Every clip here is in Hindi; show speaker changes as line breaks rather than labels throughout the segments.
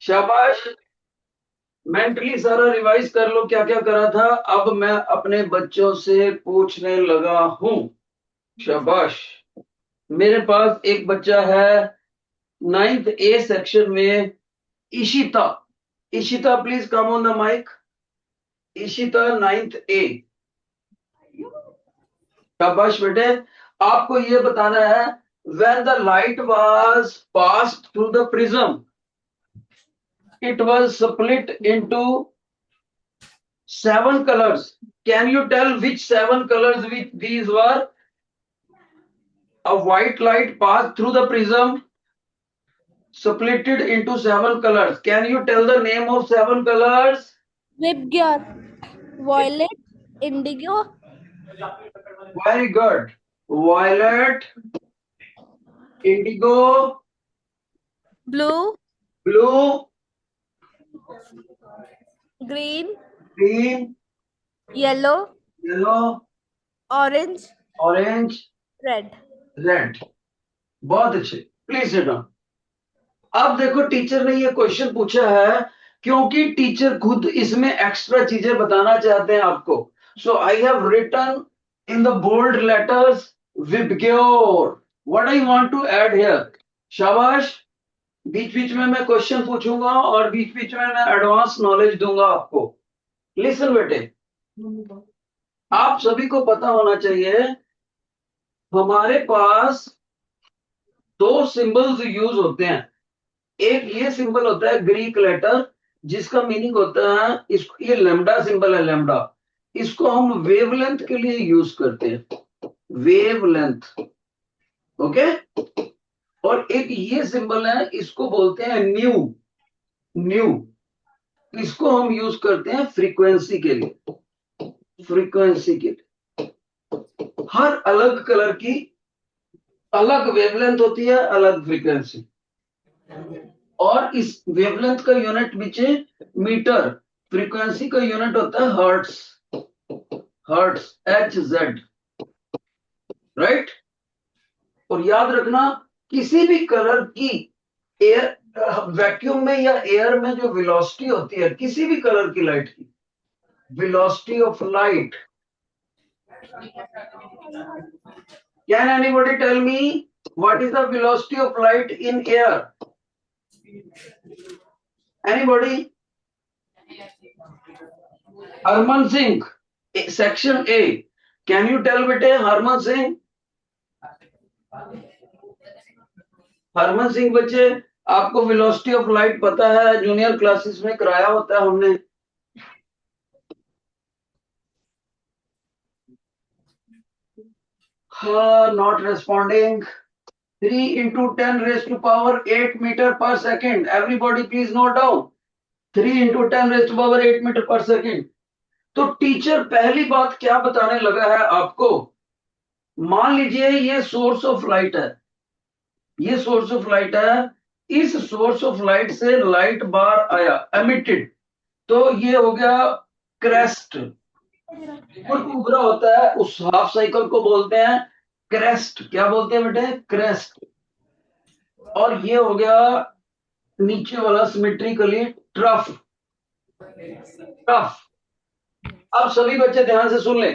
शाबाश। मेंटली सारा रिवाइज कर लो क्या क्या करा था। अब मैं अपने बच्चों से पूछने लगा हूं। शाबाश। मेरे पास एक बच्चा है नाइन्थ ए सेक्शन में, Ishita. Ishita please come on the mike. Ishita ninth A. शाबाश बेटे। आपको ये बताना है, when the light was passed through the prism it was split into 7 colors. Can you tell which 7 colors which these were? A white light passed through the prism, split it into 7 colors. Can you tell the name of 7 colors?
Vibgyor, violet, indigo,
Very good. Violet, indigo,
blue,
blue,
green,
green,
yellow,
yellow,
orange,
orange,
red.
Red. बहुत अच्छे। Please sit down. अब देखो टीचर ने ये क्वेश्चन पूछा है क्योंकि टीचर खुद इसमें एक्स्ट्रा चीजें बताना चाहते हैं आपको। So I have written in the bold letters VIBGYOR. What I want to add here. शाबाश। बीच बीच में मैं क्वेश्चन पूछूंगा और बीच बीच में मैं एडवांस नॉलेज दूंगा आपको। लिसन बेटे, आप सभी को पता होना चाहिए हमारे पास दो सिंबल्स यूज होते हैं। एक ये सिंबल होता है ग्रीक लेटर, जिसका मीनिंग होता है, इसको ये लैम्डा सिंबल है, लैम्डा। इसको हम वेवलेंथ के लिए यूज करते हैं, वेवलेंथ। ओके। और एक ये सिंबल है, इसको बोलते हैं न्यू। न्यू। इसको हम यूज करते हैं फ्रीक्वेंसी के लिए, फ्रीक्वेंसी के लिए। हर अलग कलर की अलग वेवलेंथ होती है, अलग फ्रीक्वेंसी। और इस वेवलेंथ का यूनिट नीचे मीटर, फ्रीक्वेंसी का यूनिट होता है हर्ट्स। Hertz, HZ। राइट। और याद रखना, किसी भी कलर की एयर, वैक्यूम में या एयर में जो वेलोसिटी होती है किसी भी कलर की लाइट की, velocity of light. Can anybody tell me what is the velocity of light in air? Anybody? Harman Singh, section A. Can you tell बेटे हरमन सिंह? हरमन सिंह बच्चे, आपको वेलोसिटी ऑफ लाइट पता है? जूनियर क्लासेस में कराया होता है हमने। हाँ, not responding. 3 × 10⁻⁸ everybody please note down. 3 × 10⁻⁸ तो टीचर पहली बात क्या बताने लगा है आपको। मान लीजिए ये सोर्स ऑफ लाइट है, ये सोर्स ऑफ लाइट है। इस सोर्स ऑफ लाइट से लाइट बार आया, एमिटेड। तो ये हो गया क्रेस्ट। कुछ उभरा होता है, उस हाफ साइकिल को बोलते हैं क्रेस्ट। क्या बोलते हैं बेटे? क्रेस्ट। और ये हो गया नीचे वाला सिमेट्रिकली ट्रफ। ट्रफ। अब सभी बच्चे ध्यान से सुन ले।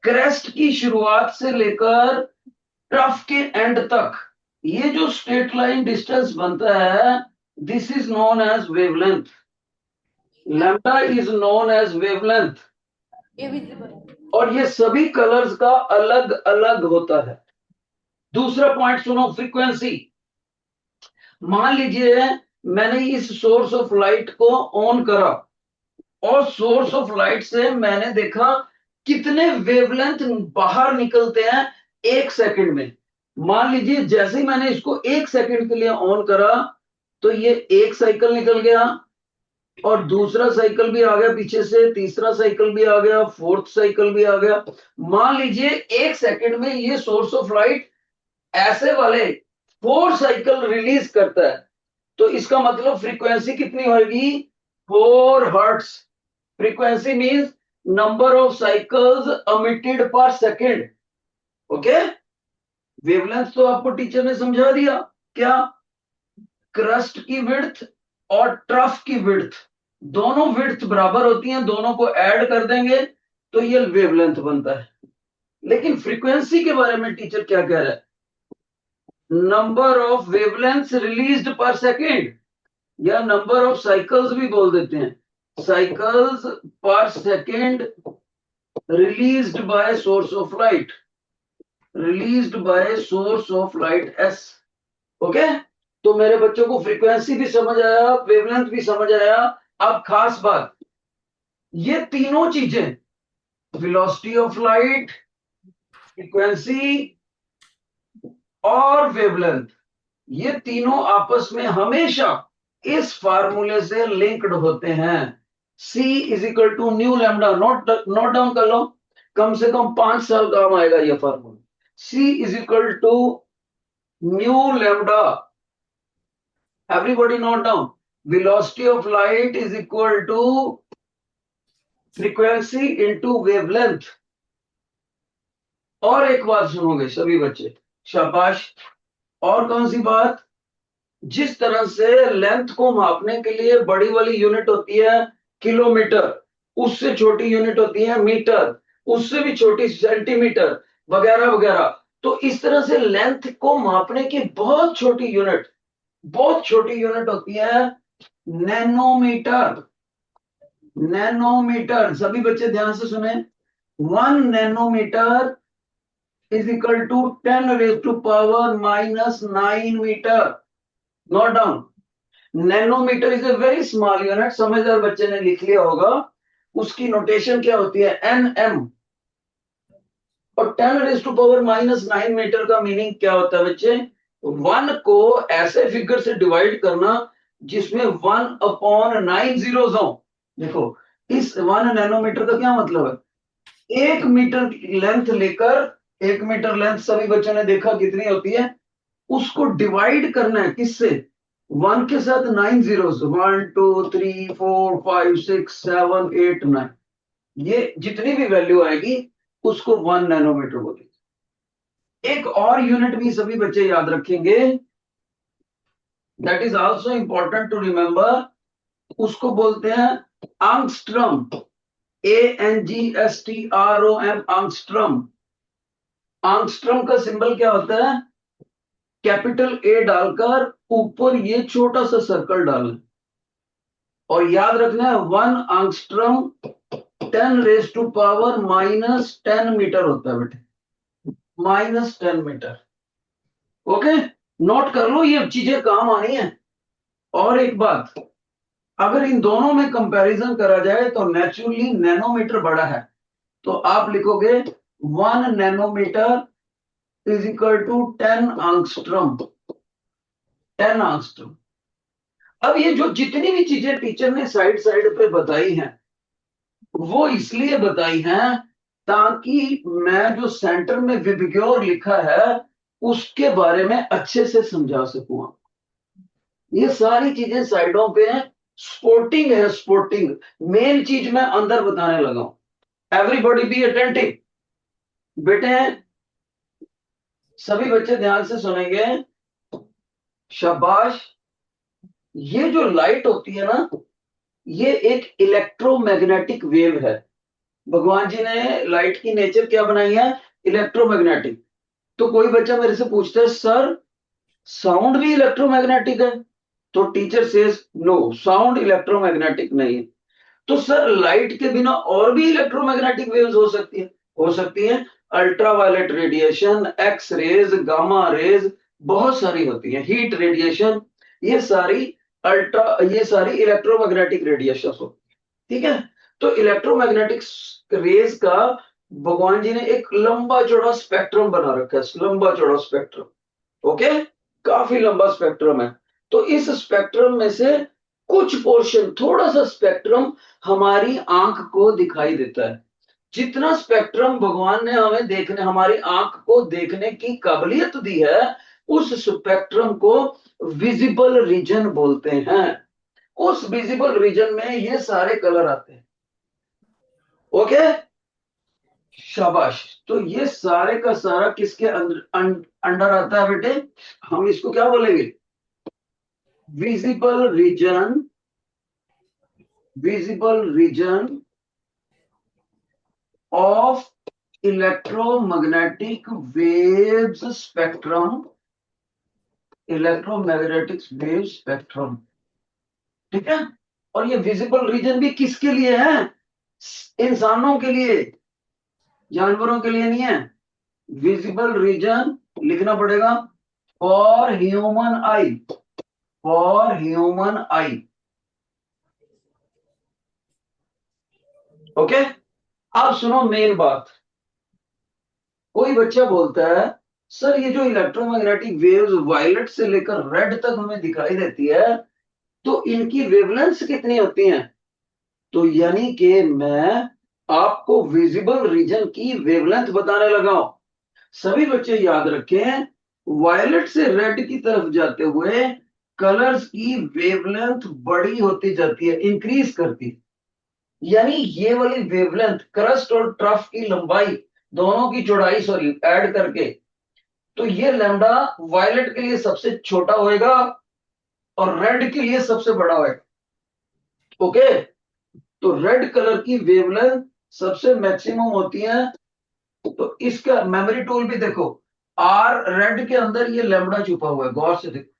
क्रेस्ट की शुरुआत से लेकर ट्रफ के एंड तक ये जो स्ट्रेट लाइन डिस्टेंस बनता है, this is known as wavelength. Lambda is known as wavelength. और ये सभी कलर्स का अलग अलग होता है। दूसरा पॉइंट सुनो, फ्रीक्वेंसी। मान लीजिए मैंने इस सोर्स ऑफ लाइट को ऑन करा और सोर्स ऑफ लाइट से मैंने देखा कितने वेवलेंथ बाहर निकलते हैं 1 सेकंड में। मान लीजिए जैसे ही मैंने इसको 1 सेकंड के लिए ऑन करा तो ये एक साइकिल निकल गया और दूसरा साइकिल भी आ गया पीछे से, तीसरा साइकिल भी आ गया, फोर्थ साइकिल भी आ गया। मान लीजिए 1 सेकंड में ये सोर्स ऑफ लाइट ऐसे वाले 4 साइकिल रिलीज करता है, तो इसका मतलब फ्रीक्वेंसी कितनी होगी? 4 hertz. Frequency means number of cycles emitted per second. Okay. Wavelength तो आपको टीचर ने समझा दिया। क्या? क्रस्ट की विड्थ और ट्रफ की विड्थ, दोनों विड्थ बराबर होती हैं, दोनों को ऐड कर देंगे तो ये वेवलेंथ बनता है। लेकिन फ्रीक्वेंसी के बारे में टीचर क्या कह रहा है? नंबर ऑफ वेवलेंथ रिलीज्ड पर सेकेंड, या नंबर ऑफ साइकिल्स भी बोल देते हैं, साइकिल्स पर second released by source of light, released by source of light S. Okay, तो मेरे बच्चों को फ्रीक्वेंसी भी समझ आया, वेवलेंथ भी समझ आया। अब खास बात, ये तीनों चीजें, वेलोसिटी ऑफ लाइट, फ्रीक्वेंसी और वेवलेंथ, ये तीनों आपस में हमेशा इस फार्मूले से लिंक्ड होते हैं। C is equal to nu lambda, note note down कर लो, कम से कम 5 साल काम आएगा ये formula. C is equal to nu lambda, everybody note down, velocity of light is equal to frequency into wavelength. और एक बात सुनोगे सभी बच्चे, शाबाश। और कौन सी बात? जिस तरह से लेंथ को मापने के लिए बड़ी वाली यूनिट होती है किलोमीटर, उससे छोटी यूनिट होती है मीटर, उससे भी छोटी सेंटीमीटर, वगैरह वगैरह, तो इस तरह से लेंथ को मापने की बहुत छोटी यूनिट, बहुत छोटी यूनिट होती है नैनोमीटर। नैनोमीटर, सभी बच्चे ध्यान से सुने, 1 नैनोमीटर इज इक्वल टू 10⁻⁻⁹मीटर। Note down, nanometre is a very small unit, समझदार बच्चे ने लिख लिया होगा। उसकी नोटेशन क्या होती है? nm। और 10⁻⁹ मीटर का मीनिंग क्या होता है बच्चे? 1 को ऐसे फिगर से डिवाइड करना जिसमें 1/9 जीरोस हो। देखो, इस 1 नैनोमीटर का क्या मतलब है? 1 मीटर लेंथ लेकर, 1 मीटर लेंथ सभी बच्चों ने देखा कितनी होती है, उसको डिवाइड करना है किससे? 1 के साथ 9 जीरोस, 1 2 3 4 5 6 7 8 9, ये जितनी भी वैल्यू आएगी उसको 1 नैनोमीटर बोलेंगे। एक और यूनिट भी सभी बच्चे याद रखेंगे, that is also important to remember, उसको बोलते हैं आंगस्ट्रम, ANGSTROM, आंगस्ट्रम। आंगस्ट्रम का सिंबल क्या होता है? कैपिटल A डालकर ऊपर ये छोटा सा सर्कल डालना, और याद रखना है 1 आंगस्ट्रम 10⁻⁻10 मीटर होता है बेटे, -10 मीटर। ओके, नोट कर लो, ये चीजें काम आनी है। और एक बात, अगर इन दोनों में कंपैरिजन करा जाए तो नेचुरली नैनोमीटर बड़ा है, तो आप लिखोगे 1 nanometre is equal to 10 angstrom, 10 angstrom. अब ये जो जितनी भी चीजें टीचर ने साइड साइड पे बताई हैं, वो इसलिए बताई हैं ताकि मैं जो सेंटर में विबग्योर लिखा है उसके बारे में अच्छे से समझा सकूं। ये सारी चीजें साइडों पे हैं, स्पोर्टिंग है, स्पोर्टिंग। मेन चीज मैं अंदर बताने लगा हूं। एवरीबॉडी बी अटेंटिव बेटे, सभी बच्चे ध्यान से सुनेंगे, शाबाश। ये जो लाइट होती है ना, ये एक इलेक्ट्रोमैग्नेटिक वेव है। भगवान जी ने लाइट की नेचर क्या बनाई है? इलेक्ट्रोमैग्नेटिक। तो कोई बच्चा मेरे से पूछता है सर साउंड भी इलेक्ट्रोमैग्नेटिक है? तो teacher says no, sound electromagnetic नहीं है। तो सर लाइट के बिना और भी इलेक्ट्रोमैग्नेटिक वेव्स हो सकती है? हो सकती है, ultraviolet radiation, X rays, gamma rays, बहुत सारी होती है, हीट रेडिएशन, ये सारी ये सारी इलेक्ट्रोमैग्नेटिक रेडिएशन होती है। ठीक है, तो इलेक्ट्रोमैग्नेटिक रेज का भगवान जी ने एक लंबा चौड़ा स्पेक्ट्रम बना रखा है, लंबा चौड़ा स्पेक्ट्रम। ओके, काफी लंबा स्पेक्ट्रम है। तो इस स्पेक्ट्रम में से कुछ पोर्शन, थोड़ा सा स्पेक्ट्रम हमारी आंख को दिखाई देता है। जितना स्पेक्ट्रम भगवान ने हमें देखने, हमारी आंख को देखने की काबिलियत दी है, उस स्पेक्ट्रम को विजिबल रीजन बोलते हैं। उस विजिबल रीजन में ये सारे कलर आते हैं। ओके, शाबाश। तो ये सारे का सारा किसके अंदर आता है बेटे? हम इसको क्या बोलेंगे? visible region of electromagnetic waves spectrum, electromagnetic wave spectrum. ठीक है। और ये विजिबल रीजन भी किसके लिए है? इंसानों के लिए, जानवरों के लिए नहीं है। विजिबल रीजन लिखना पड़ेगा for human I, for human I. Okay. अब सुनो मेन बात। कोई बच्चा बोलता है सर ये जो इलेक्ट्रोमैग्नेटिक वेव्स वायलेट से लेकर रेड तक हमें दिखाई देती है, तो इनकी वेवलेंथ कितनी होती हैं? तो यानी कि मैं आपको विजिबल रीजन की वेवलेंथ बताने लगा हूं। सभी बच्चे याद रखें, वायलेट से रेड की तरफ जाते हुए कलर्स की वेवलेंथ बड़ी होती जाती है, इंक्रीज करती। यानी ये वाली वेवलेंथ क्रस्ट और ट्रफ की लंबाई, दोनों की चौड़ाई सॉरी ऐड करके, तो ये लैम्डा वायलेट के लिए सबसे छोटा होएगा और रेड के लिए सबसे बड़ा होएगा। ओके। तो रेड कलर की वेवलेंथ सबसे मैक्सिमम होती है। तो इसका मेमोरी टूल भी देखो, आर रेड के अंदर ये लैम्डा छुपा हुआ है, गौर से देखो,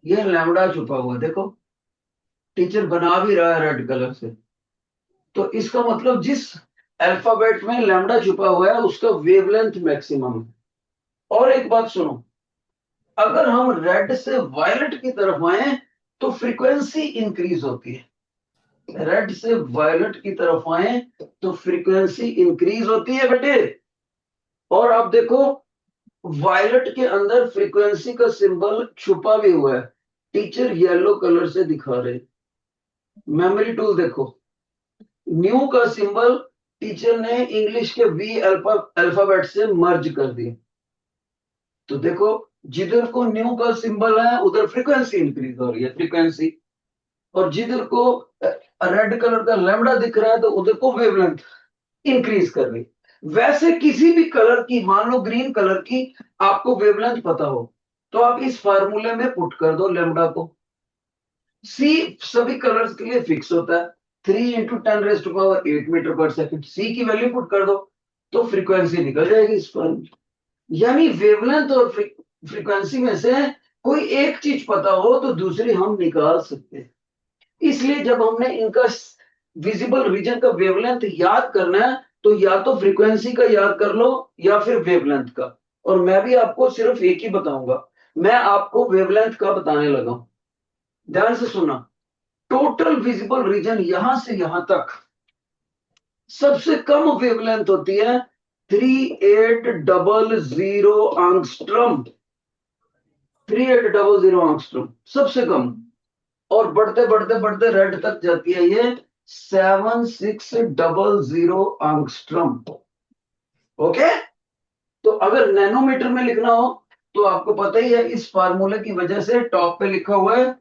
ये लैम्डा छुपा हुआ है, देखो टीचर बना भी रहा है रेड कलर से। तो इसका मतलब जिस अल्फाबेट में लैम्डा छुपा हुआ है उसका वेवलेंथ मैक्सिमम है। और एक बात सुनो, अगर हम रेड से वायलेट की तरफ आए तो फ्रीक्वेंसी इंक्रीज होती है। रेड से वायलेट की तरफ आए तो फ्रीक्वेंसी इंक्रीज होती है बेटे। और आप देखो वायलेट के अंदर फ्रीक्वेंसी का सिंबल छुपा भी हुआ है, टीचर येलो कलर से दिखा रहे। मेमोरी टूल देखो, न्यू का सिंबल टीचर ने इंग्लिश के वी अल्फाबेट से मर्ज कर दिया। तो देखो जिधर को न्यू का सिंबल है उधर फ्रीक्वेंसी इंक्रीज हो रही है, फ्रीक्वेंसी। और जिधर को रेड कलर का लैम्डा दिख रहा है तो उधर को वेवलेंथ इंक्रीज कर रही। वैसे किसी भी कलर की, मान लो ग्रीन कलर की, आपको वेवलेंथ पता हो तो आप इस फार्मूले में पुट कर दो लैम्डा को। सी सभी कलर्स के लिए फिक्स होता है, 3 × 10⁻⁸ सी की वैल्यू पुट कर दो तो फ्रीक्वेंसी निकल जाएगी इस पर। यानी वेवलेंथ और फ्रीक्वेंसी में से कोई एक चीज पता हो तो दूसरी हम निकाल सकते हैं। इसलिए जब हमने इनका विजिबल रीजन का वेवलेंथ याद करना है तो या तो फ्रीक्वेंसी का याद कर लो या फिर वेवलेंथ का। और मैं भी आपको सिर्फ एक ही बताऊंगा, मैं आपको वेवलेंथ का बताने लगा हूं। ध्यान से सुना, टोटल विजिबल रीजन यहां से यहां तक सबसे कम वेवलेंथ होती है 3800 आंगस्ट्रम, 3800 सबसे कम। और बढ़ते बढ़ते बढ़ते रेड तक जाती है ये 7600 आंगस्ट्रम। ओके। तो अगर नैनोमीटर में लिखना हो तो आपको पता ही है, इस फार्मूले की वजह से टॉप पे लिखा हुआ है।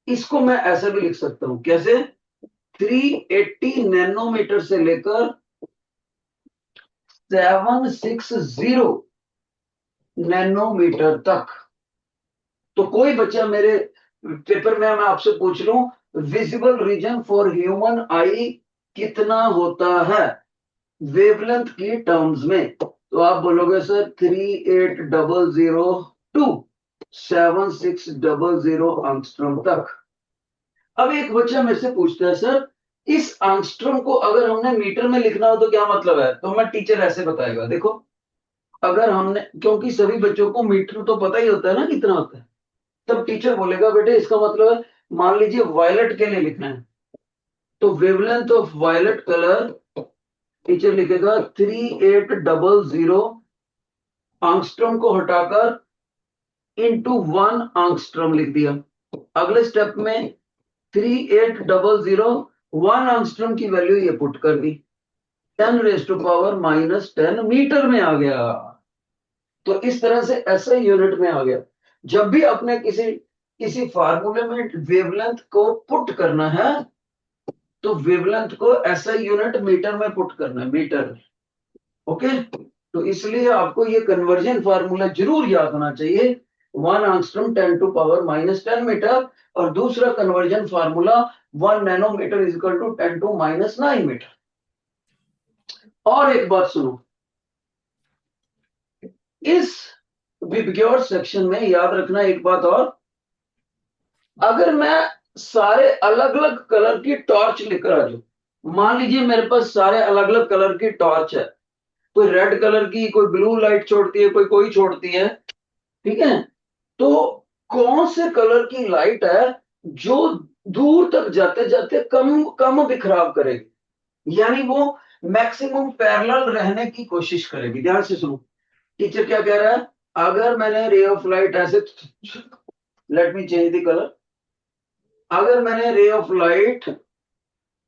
इसको मैं ऐसे भी लिख सकता हूं, कैसे? 380 नैनोमीटर से लेकर 760 नैनोमीटर तक। तो कोई बच्चा मेरे पेपर में मैं आपसे पूछ लूं विजिबल रीजन फॉर ह्यूमन आई कितना होता है वेवलेंथ की टर्म्स में, तो आप बोलोगे सर 3800 टू 7600 आंगस्ट्रॉम तक। अब एक बच्चा मेरे से पूछता है सर इस आंगस्ट्रॉम को अगर हमने मीटर में लिखना हो तो क्या मतलब है? तो मैं टीचर ऐसे बताएगा, देखो अगर हमने, क्योंकि सभी बच्चों को मीटर तो पता ही होता है ना कितना होता है, तब टीचर बोलेगा बेटे इसका मतलब है, मान लीजिए वायलेट के लिए लिखना है तो wavelength of violet colour teacher लिखेगा 3800 आंगस्ट्रॉम को हटाकर इनटू 1 आंगस्ट्रॉम लिख दिया। अगले स्टेप में 3800 1 आंगस्ट्रॉम की वैल्यू ये पुट कर दी, 10⁻⁻10 मीटर में आ गया। तो इस तरह से ऐसे यूनिट में आ गया। जब भी अपने किसी किसी फार्मूले में वेवलेंथ को पुट करना है तो वेवलेंथ को ऐसा यूनिट मीटर में पुट करना है, मीटर। ओके। तो इसलिए आपको ये कन्वर्जन फार्मूला जरूर याद होना चाहिए 1 angstrom 10 to power minus 10 metre, और दूसरा conversion formula 1 nanometre is equal to 10 to minus 9 metre. और एक बात सुनो, इस विबग्योर सेक्शन में याद रखना एक बात और, अगर मैं सारे अलग अलग कलर की टॉर्च लेकर आ जाऊं, मान लीजिए मेरे पास सारे अलग अलग कलर की टॉर्च है, कोई रेड कलर की, कोई ब्लू लाइट छोड़ती है, कोई छोड़ती है, ठीक है, तो कौन से कलर की लाइट है जो दूर तक जाते जाते कम कम बिखराव करेगी, यानी वो मैक्सिमम पैरेलल रहने की कोशिश करेगी। ध्यान से सुनो, टीचर क्या कह रहा है, अगर मैंने रे ऑफ लाइट ऐसे, let me change the colour, अगर मैंने रे ऑफ लाइट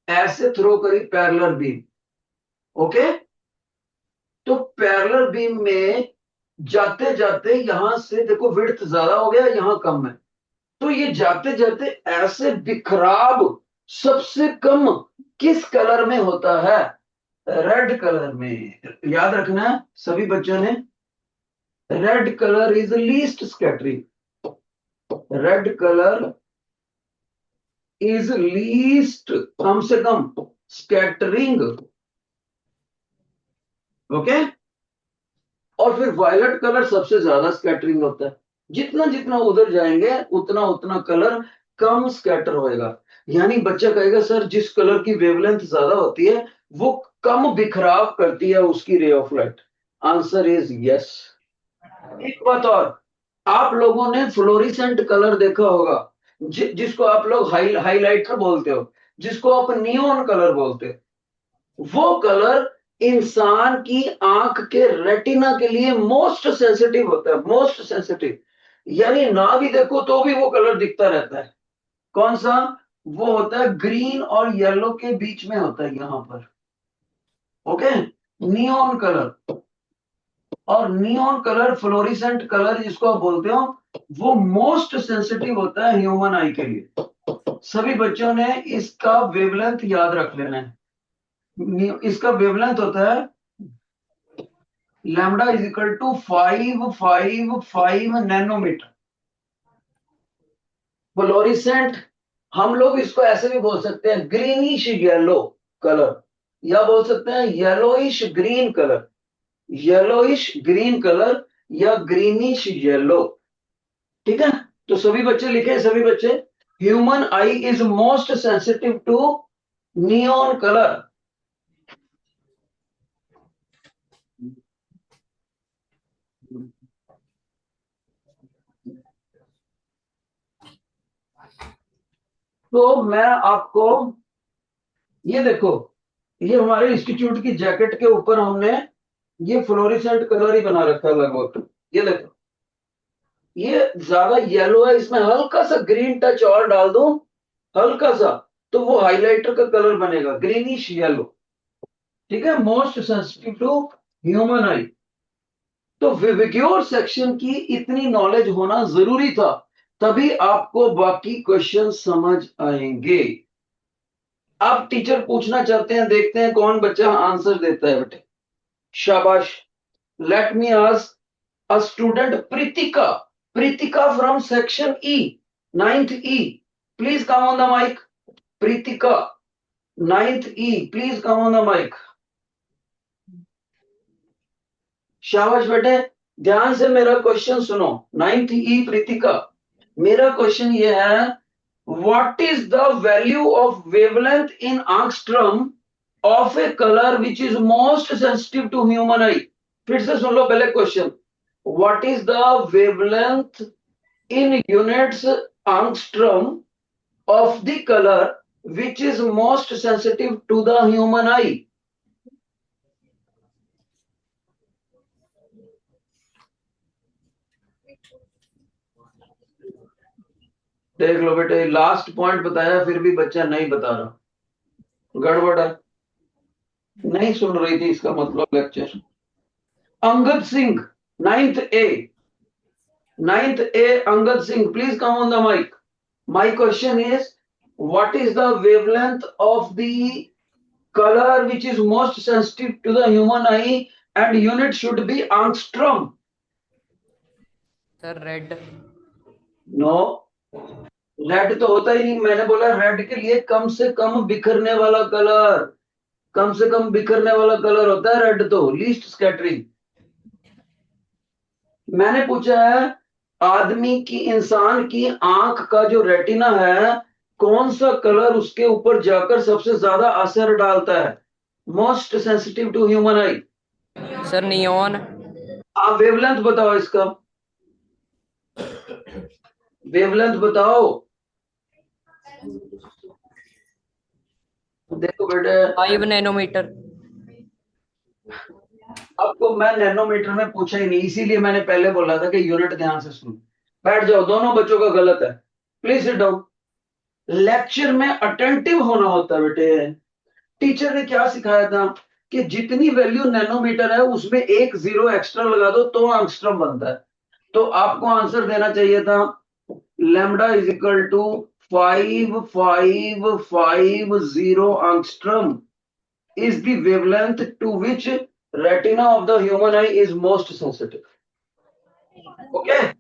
ऐसे थ्रो करी पैरेलल बीम, ओके, तो पैरेलल बीम में जाते जाते यहां से देखो विड्थ ज्यादा हो गया, यहां कम है, तो ये जाते जाते ऐसे बिखराव सबसे कम किस कलर में होता है, रेड कलर में। याद रखना है सभी बच्चों ने, red colour is least scattering, red colour is least, कम से कम स्कैटरिंग, ओके। और फिर वायलेट कलर सबसे ज्यादा स्कैटरिंग होता है, जितना जितना उधर जाएंगे उतना उतना कलर कम स्कैटर होएगा। यानी बच्चा कहेगा सर जिस कलर की वेवलेंथ ज्यादा होती है वो कम बिखराव करती है उसकी रे of light. Answer is yes. एक बात और, आप लोगों ने फ्लोरिसेंट कलर देखा होगा, जिसको आप लोग हाईलाइटर बोलते हो, जिसको आप नियोन कलर बोलते हो, वो कलर इंसान की आंख के रेटिना के लिए मोस्ट सेंसिटिव होता है, मोस्ट सेंसिटिव, यानी ना भी देखो तो भी वो कलर दिखता रहता है। कौन सा? वो होता है ग्रीन और येलो के बीच में होता है यहां पर, ओके, नियोन कलर। और नियोन कलर, फ्लोरिसेंट कलर जिसको आप बोलते हो, वो मोस्ट सेंसिटिव होता है ह्यूमन आई के लिए। सभी बच्चों ने इसका वेवलेंथ याद रख लेना है। इसका वेवलेंथ होता है lambda is equal to 555 nanometre. Fluorescent हम लोग इसको ऐसे भी बोल सकते हैं ग्रीनिश येलो कलर, या बोल सकते हैं yellowish green colour, yellowish green colour या ग्रीनिश येलो, ठीक है। तो सभी बच्चे लिखे, सभी बच्चे, human eye is most sensitive to neon colour. तो मैं आपको ये देखो, ये हमारे इंस्टीट्यूट की जैकेट के ऊपर हमने ये फ्लोरिसेंट कलर ही बना रखा है लगभग। ये देखो, ये ज्यादा येलो है, इसमें हल्का सा ग्रीन टच और डाल दो, हल्का सा, तो वो हाइलाइटर का कलर बनेगा ग्रीनिश येलो, ठीक है। Most sensitive to human eye. तो विविक्योर सेक्शन की इतनी नॉलेज होना जरूरी था, तभी आपको बाकी क्वेश्चन समझ आएंगे। अब टीचर पूछना चाहते हैं, देखते हैं कौन बच्चा आंसर देता है बेटे। शाबाश। Let me ask a student Preetika, Preetika from section E, 9th E, please come on the mic. Preetika 9th E, please come on the mic. शाबाश बेटे, ध्यान से मेरा क्वेश्चन सुनो। 9th ई प्रीतिका, मेरा क्वेश्चन ये है, what is the value of wavelength in angstrom of a colour which is most sensitive to human eye. फिर से सुन लो पहले question, what is the wavelength in units angstrom of the color which is most sensitive to the human eye। देख लो बेटे, लास्ट पॉइंट बताया फिर भी बच्चा नहीं बता रहा, गड़बड़ है, नहीं सुन रही थी इसका मतलब lecture. Angad Singh 9th A, 9th A Angad Singh, please come on the mic. My question is, what is the wavelength of the color which is most sensitive to the human eye and unit should be angstrom।
Sir red.
No, red तो होता ही नहीं। मैंने बोला रेड के लिए कम से कम बिखरने वाला कलर, कम से कम बिखरने वाला कलर होता है रेड, तो लीस्ट स्कैटरिंग। मैंने पूछा है आदमी की, इंसान की आंख का जो रेटिना है, कौन सा कलर उसके ऊपर जाकर सबसे ज्यादा असर डालता है, most sensitive to human eye?
Sir neon.
आप वेवलेंथ बताओ इसका, वेवलेंथ बताओ। देखो बेटे,
5 नैनोमीटर।
आपको मैं नैनोमीटर में पूछा ही नहीं, इसीलिए मैंने पहले बोला था कि यूनिट ध्यान से सुनो। बैठ जाओ, दोनों बच्चों का गलत है, प्लीज सिट डाउन। लेक्चर में अटेंटिव होना होता है बेटे। टीचर ने क्या सिखाया था कि जितनी वैल्यू नैनोमीटर है उसमें एक जीरो एक्स्ट्रा लगा दो तो एंगस्ट्रम बनता है। तो आपको आंसर देना चाहिए था lambda is equal to 5550 angstrom is the wavelength to which retina of the human eye is most sensitive. Okay?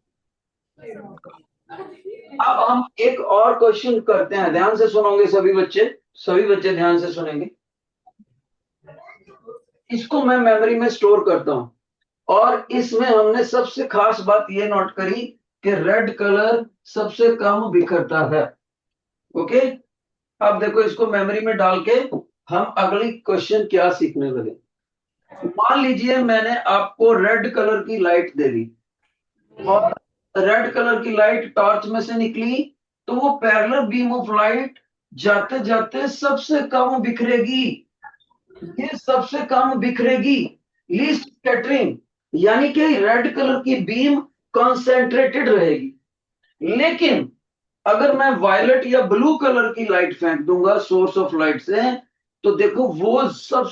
अब हम एक और क्वेश्चन करते हैं, ध्यान से सुनोगे सभी बच्चे, सभी बच्चे ध्यान से सुनेंगे। इसको मैं मेमोरी में स्टोर करता हूं और इसमें हमने सबसे खास बात ये नोट करी कि रेड कलर सबसे कम बिखरता है। ओके, अब देखो इसको मेमोरी में डाल के हम अगली क्वेश्चन क्या सीखने लगे। मान लीजिए मैंने आपको रेड कलर की लाइट दे दी और रेड कलर की लाइट टॉर्च में से निकली, तो वो पैरेलल बीम ऑफ लाइट जाते जाते सबसे कम बिखरेगी। ये सबसे कम बिखरेगी, लीस्ट स्कैटरिंग, यानी कि रेड कलर की बीम कॉन्सेंट्रेटेड रहेगी। लेकिन अगर मैं वायलेट या ब्लू कलर की लाइट फेंक दूंगा सोर्स ऑफ लाइट से, तो देखो वो सब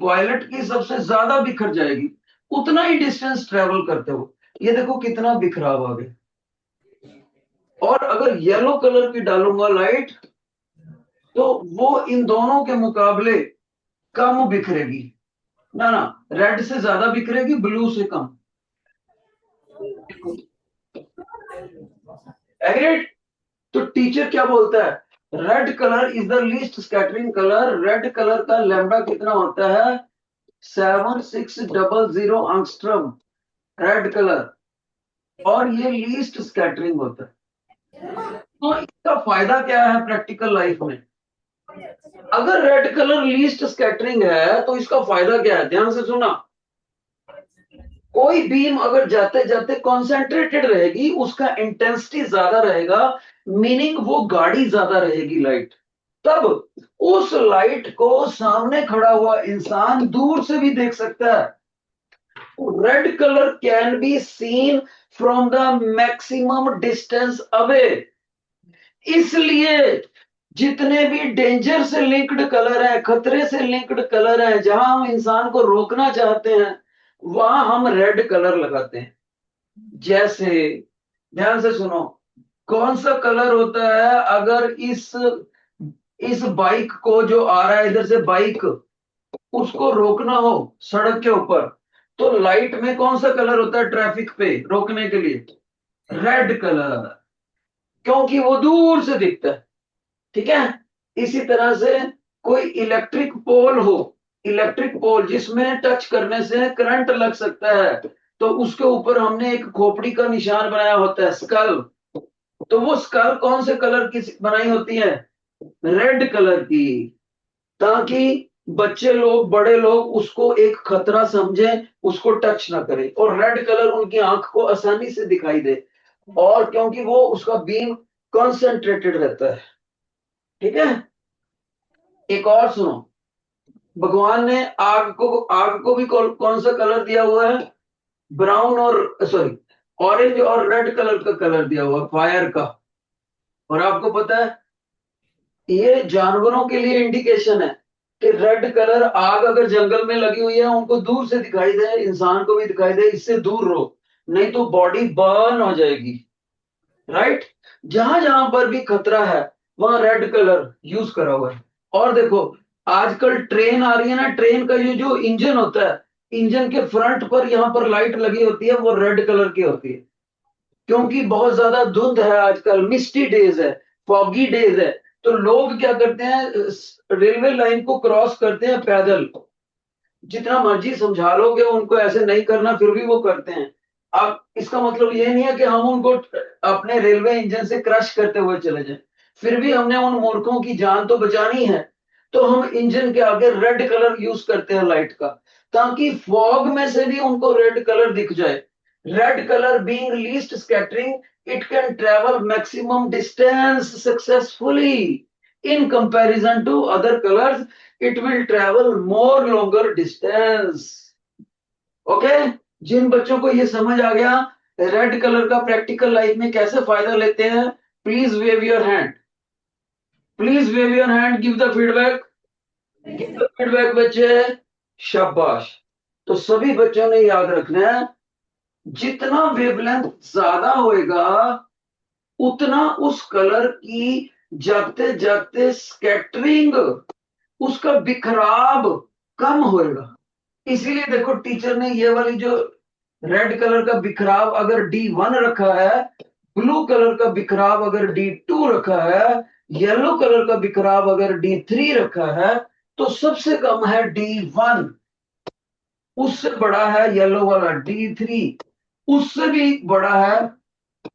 वायलेट की सबसे ज्यादा बिखर जाएगी, उतना ही डिस्टेंस ट्रेवल करते हो। ये देखो कितना बिखराव आ गया। और अगर येलो कलर की डालूंगा लाइट, तो वो इन दोनों के मुकाबले कम बिखरेगी। ना ना, रेड से ज्यादा बिखरेगी, ब्लू से कम। एग्रीड? तो टीचर क्या बोलता है, red colour is the least scattering colour. Red colour का लैम्डा कितना होता है, 7600 एंगस्ट्रम, रेड कलर, और ये लीस्ट स्कैटरिंग होता है। तो इसका फायदा क्या है प्रैक्टिकल लाइफ में? अगर रेड कलर लीस्ट स्कैटरिंग है तो इसका फायदा क्या है, ध्यान से सुना। कोई बीम अगर जाते जाते कॉन्सेंट्रेटेड रहेगी, उसका इंटेंसिटी ज्यादा रहेगा, मीनिंग वो गाड़ी ज्यादा रहेगी लाइट। तब उस लाइट को सामने खड़ा हुआ इंसान दूर से भी देख सकता है। Red colour can be seen from the maximum distance away. इसलिए जितने भी डेंजर से लिंक्ड कलर है, खतरे से लिंक्ड कलर है, जहां हम इंसान को रोकना चाहते हैं, वहां हम रेड कलर लगाते हैं। जैसे, ध्यान से सुनो, कौन सा कलर होता है अगर इस बाइक को जो आ रहा है इधर से बाइक, उसको रोकना हो सड़क के ऊपर, तो लाइट में कौन सा कलर होता है ट्रैफिक पे रोकने के लिए, रेड कलर, क्योंकि वो दूर से दिखता है। ठीक है? इसी तरह से कोई इलेक्ट्रिक पोल हो, इलेक्ट्रिक पोल जिसमें टच करने से करंट लग सकता है, तो उसके ऊपर हमने एक खोपड़ी का निशान बनाया होता है, स्कल। तो वो स्कल कौन से कलर की बनाई होती है, रेड कलर की, ताकि बच्चे लोग बड़े लोग उसको एक खतरा समझें, उसको टच ना करें, और रेड कलर उनकी आंख को आसानी से दिखाई दे, और क्योंकि वो उसका बीम कॉन्सेंट्रेटेड रहता है। ठीक है? एक और सुनो, भगवान ने आग को भी कौन सा कलर दिया हुआ है, ब्राउन और सॉरी ऑरेंज और रेड कलर का कलर दिया हुआ है फायर का। और आपको पता है ये जानवरों के लिए इंडिकेशन है कि रेड कलर, आग अगर जंगल में लगी हुई है उनको दूर से दिखाई दे, इंसान को भी दिखाई दे, इससे दूर रहो, नहीं तो बॉडी बर्न हो जाएगी। राइट? जहां जहां पर भी खतरा है वहां रेड कलर यूज करा हुआ है। और देखो आजकल ट्रेन आ रही है ना, ट्रेन का ये जो इंजन होता है, इंजन के फ्रंट पर यहाँ पर लाइट लगी होती है, वो रेड कलर की होती है। क्योंकि बहुत ज्यादा धुंध है आजकल, मिस्टी डेज है, फॉगी डेज है, तो लोग क्या करते हैं, रेलवे लाइन को क्रॉस करते हैं पैदल। जितना मर्जी समझा लोगे उनको ऐसे नहीं करना, फिर भी वो करते हैं। अब इसका मतलब ये नहीं है कि हम उनको अपने रेलवे इंजन से क्रश करते हुए चले जाएं, फिर भी हमने उन मूर्खों की जान तो बचानी है। तो हम इंजन के आगे रेड कलर यूज करते हैं लाइट का, ताकि फॉग में से भी उनको रेड कलर दिख जाए। Red colour being least scattering, it can travel maximum distance successfully in comparison to other colours, it will travel more longer distance. Okay, जिन बच्चों को ये समझ आ गया रेड कलर का प्रैक्टिकल लाइफ में कैसे फायदा लेते हैं, please wave your hand, please wave your hand, give the feedback, give the feedback बच्चे, शाबाश। तो सभी बच्चों ने याद रखना है, जितना वेवलेंथ ज्यादा होएगा उतना उस कलर की जागते जागते स्कैटरिंग, उसका बिखराव कम होएगा। इसीलिए देखो टीचर ने ये वाली जो रेड कलर का बिखराव अगर D1 रखा है, ब्लू कलर का बिखराव अगर D2 रखा है, येलो कलर का बिखराव अगर D3 रखा है, तो सबसे कम है D1, उससे बड़ा है येलो वाला D3, उससे भी बड़ा है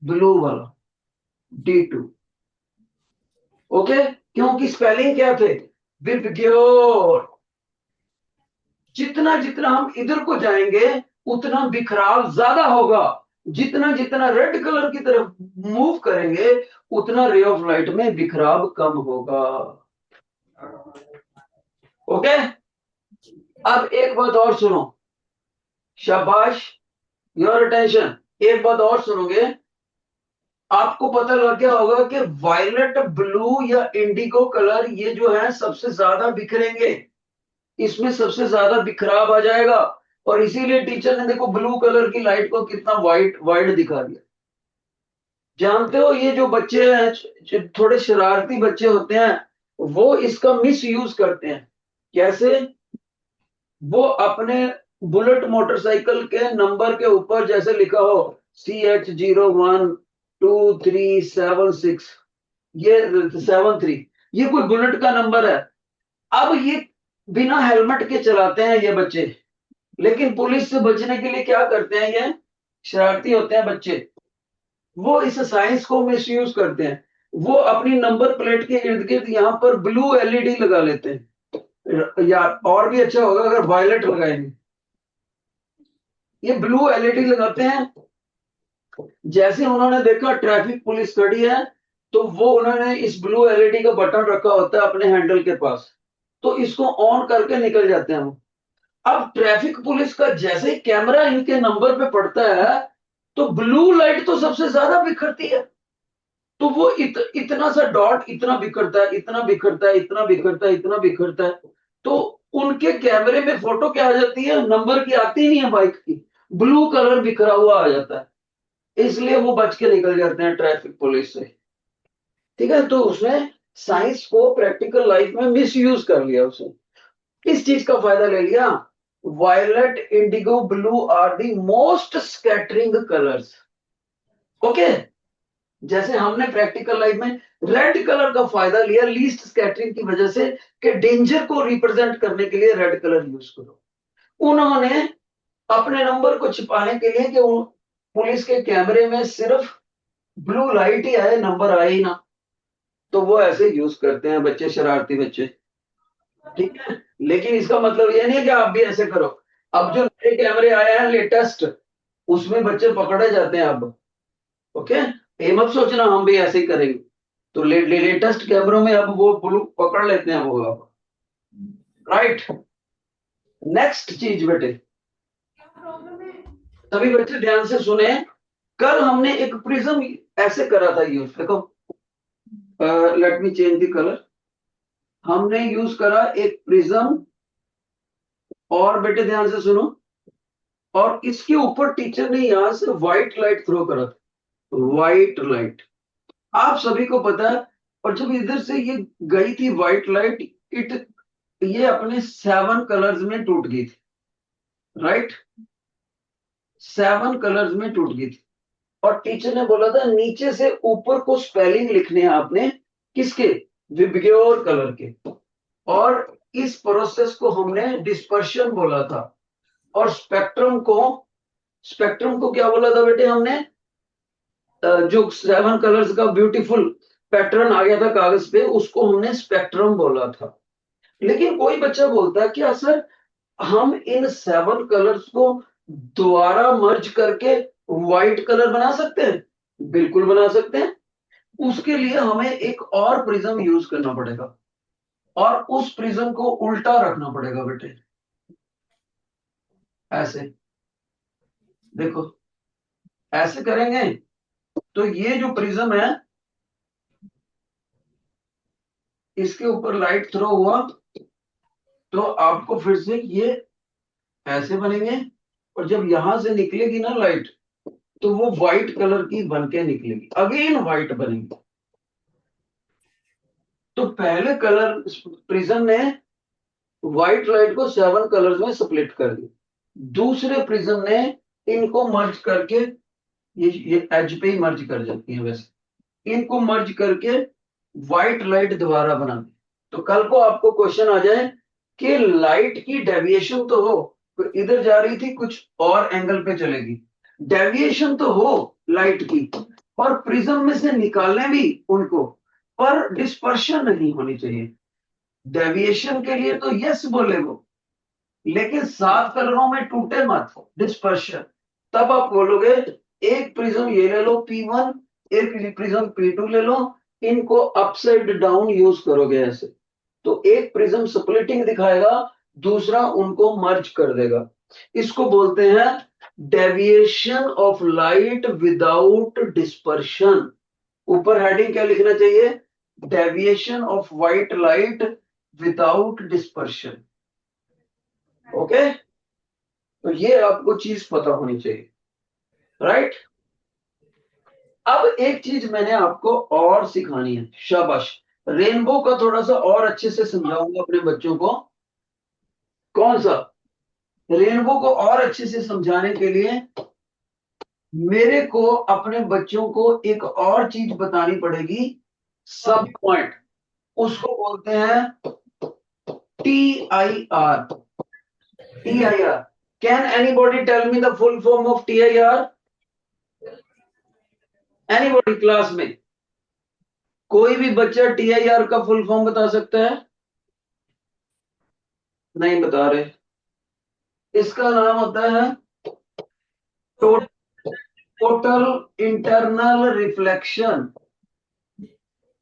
ब्लू वाला D2। ओके, क्योंकि स्पेलिंग क्या थे, विबग्योर। जितना जितना हम इधर को जाएंगे उतना बिखराव ज्यादा होगा, जितना जितना रेड कलर की तरफ मूव करेंगे उतना रे ऑफ लाइट में बिखराव कम होगा। ओके, अब एक बात और सुनो, शाबाश, योर अटेंशन, एक बात और सुनोगे, आपको पता लग गया होगा कि वायलेट, ब्लू या इंडिगो कलर ये जो है सबसे ज्यादा बिखरेंगे, इसमें सबसे ज्यादा बिखराव आ जाएगा। और इसीलिए टीचर ने देखो ब्लू कलर की लाइट को कितना वाइट वाइट दिखा दिया। जानते हो ये जो बच्चे हैं, जो थोड़े शरारती बच्चे होते हैं, वो इसका मिस यूज करते हैं। कैसे? वो अपने बुलेट मोटरसाइकिल के नंबर के ऊपर जैसे लिखा हो CH012376, ये 73, ये कोई बुलेट का नंबर है। अब ये बिना हेलमेट के चलाते हैं ये बच्चे, लेकिन पुलिस से बचने के लिए क्या करते हैं, ये शरारती होते हैं बच्चे, वो इस साइंस को मिसयूज करते हैं। वो अपनी नंबर प्लेट के इर्द गिर्द यहाँ पर ब्लू एलईडी लगा लेते हैं, या और भी अच्छा होगा अगर वायलेट लगाएंगे। ये ब्लू एलईडी लगाते हैं, जैसे उन्होंने देखा ट्रैफिक पुलिस खड़ी है, तो वो उन्होंने इस ब्लू एलईडी का बटन रखा होता है अपने हैंडल के पास, तो इसको ऑन करके निकल जाते हैं वो। अब ट्रैफिक पुलिस का जैसे ही कैमरा इनके नंबर पे पड़ता है, तो ब्लू लाइट तो सबसे ज्यादा बिखरती है, तो वो इतना सा डॉट इतना बिखरता है, इतना बिखरता है, इतना बिखरता है, इतना बिखरता है, तो उनके कैमरे में फोटो क्या आ जाती है, नंबर की आती नहीं है बाइक की, ब्लू कलर बिखरा हुआ आ जाता है। इसलिए वो बच के निकल जाते हैं ट्रैफिक पुलिस से। ठीक है, तो उसने साइंस को प्रैक्टिकल लाइफ में मिस यूज कर लिया, उसने इस चीज का फायदा ले लिया। Violet, indigo, blue are the most scattering colours. Okay, जैसे हमने प्रैक्टिकल लाइफ में रेड कलर का फायदा लिया लीस्ट स्कैटरिंग की वजह से, कि डेंजर को रिप्रेजेंट करने के लिए रेड कलर यूज करो। उन्होंने अपने नंबर को छिपाने के लिए कि पुलिस के कैमरे में सिर्फ ब्लू लाइट ही आए, नंबर आए ही ना, तो वो ऐसे यूज करते हैं बच्चे, शरारती बच्चे। ठीक है, लेकिन इसका मतलब ये नहीं है कि आप भी ऐसे करो। अब जो नए कैमरे आए हैं लेटेस्ट, उसमें बच्चे पकड़े जाते हैं अब। ओके, ये मत सोचना हम भी ऐसे ही करेंगे, तो लेटेस्ट कैमरों में अब वो ब्लू पकड़ लेते हैं वो अब। राइट, नेक्स्ट चीज बेटे, सभी बच्चे ध्यान से सुने, कल हमने एक प्रिज्म ऐसे करा था यूज, देखो, let me change the colour. हमने यूज करा एक प्रिज्म, और बेटे ध्यान से सुनो, और इसके ऊपर टीचर ने यहां से व्हाइट लाइट थ्रो करा था, व्हाइट लाइट, आप सभी को पता है। और जब इधर से ये गई थी व्हाइट लाइट, ये अपने 7 कलर्स में टूट गई थी। राइट, 7 कलर्स में टूट गई थी। और टीचर ने बोला था नीचे से ऊपर को स्पेलिंग लिखने हैं आपने, किसके? विबग्योर कलर के। और इस प्रोसेस को हमने डिस्पर्शन बोला था। और स्पेक्ट्रम को क्या बोला था बेटे हमने? जो 7 कलर्स का ब्यूटीफुल पैटर्न आ गया था कागज पे, उसको हमने स्पेक्ट्रम बोला था। लेकिन कोई बच्चा बोलता है क्या सर हम इन 7 कलर्स को दोबारा मर्ज करके व्हाइट कलर बना सकते हैं? बिल्कुल बना सकते हैं। उसके लिए हमें एक और प्रिज्म यूज करना पड़ेगा, और उस प्रिज्म को उल्टा रखना पड़ेगा बेटे, ऐसे। देखो, ऐसे करेंगे तो ये जो प्रिज्म है, इसके ऊपर लाइट थ्रो हुआ तो आपको फिर से ये ऐसे बनेंगे, और जब यहां से निकलेगी ना लाइट, तो वो व्हाइट कलर की बनके निकलेगी, अगेन व्हाइट बनेगी। तो पहले कलर प्रिज्म ने व्हाइट लाइट को 7 कलर्स में स्प्लिट कर दी। दूसरे प्रिज्म ने इनको मर्ज करके, ये एज पे ही मर्ज कर जाती है वैसे, इनको मर्ज करके व्हाइट लाइट दोबारा बना दी। तो कल को आपको क्वेश्चन आ जाए कि लाइट की डेविएशन तो हो, तो इधर जा रही थी कुछ और एंगल पे चलेगी, डेविएशन तो हो लाइट की, और प्रिज्म में से निकालने भी उनको, पर डिस्पर्शन नहीं होनी चाहिए। डेविएशन के लिए तो यस बोले वो, लेकिन 7 कलरों में टूटे मत, डिस्पर्शन। तब आप बोलोगे एक प्रिज्म ये ले लो P1, एक प्रिज्म P2 ले लो, इनको अपसाइड डाउन यूज करोगे ऐसे, तो एक प्रिज्म स्प्लिटिंग दिखाएगा, दूसरा उनको मर्ज कर देगा। इसको बोलते हैं deviation of light without dispersion. ऊपर हेडिंग क्या लिखना चाहिए? Deviation of white light without dispersion. Okay, तो ये आपको चीज पता होनी चाहिए, राइट? अब एक चीज मैंने आपको और सिखानी है, शाबाश। रेनबो का थोड़ा सा और अच्छे से समझाऊंगा अपने बच्चों को। कौन सा? रेनबो को और अच्छे से समझाने के लिए मेरे को अपने बच्चों को एक और चीज बतानी पड़ेगी, सब पॉइंट। उसको बोलते हैं TIR। TIR, can anybody tell me the full form of TIR? Anybody class में कोई भी बच्चा TIR का फुल फॉर्म बता सकता है? नहीं बता रहे। इसका नाम होता है total internal reflection.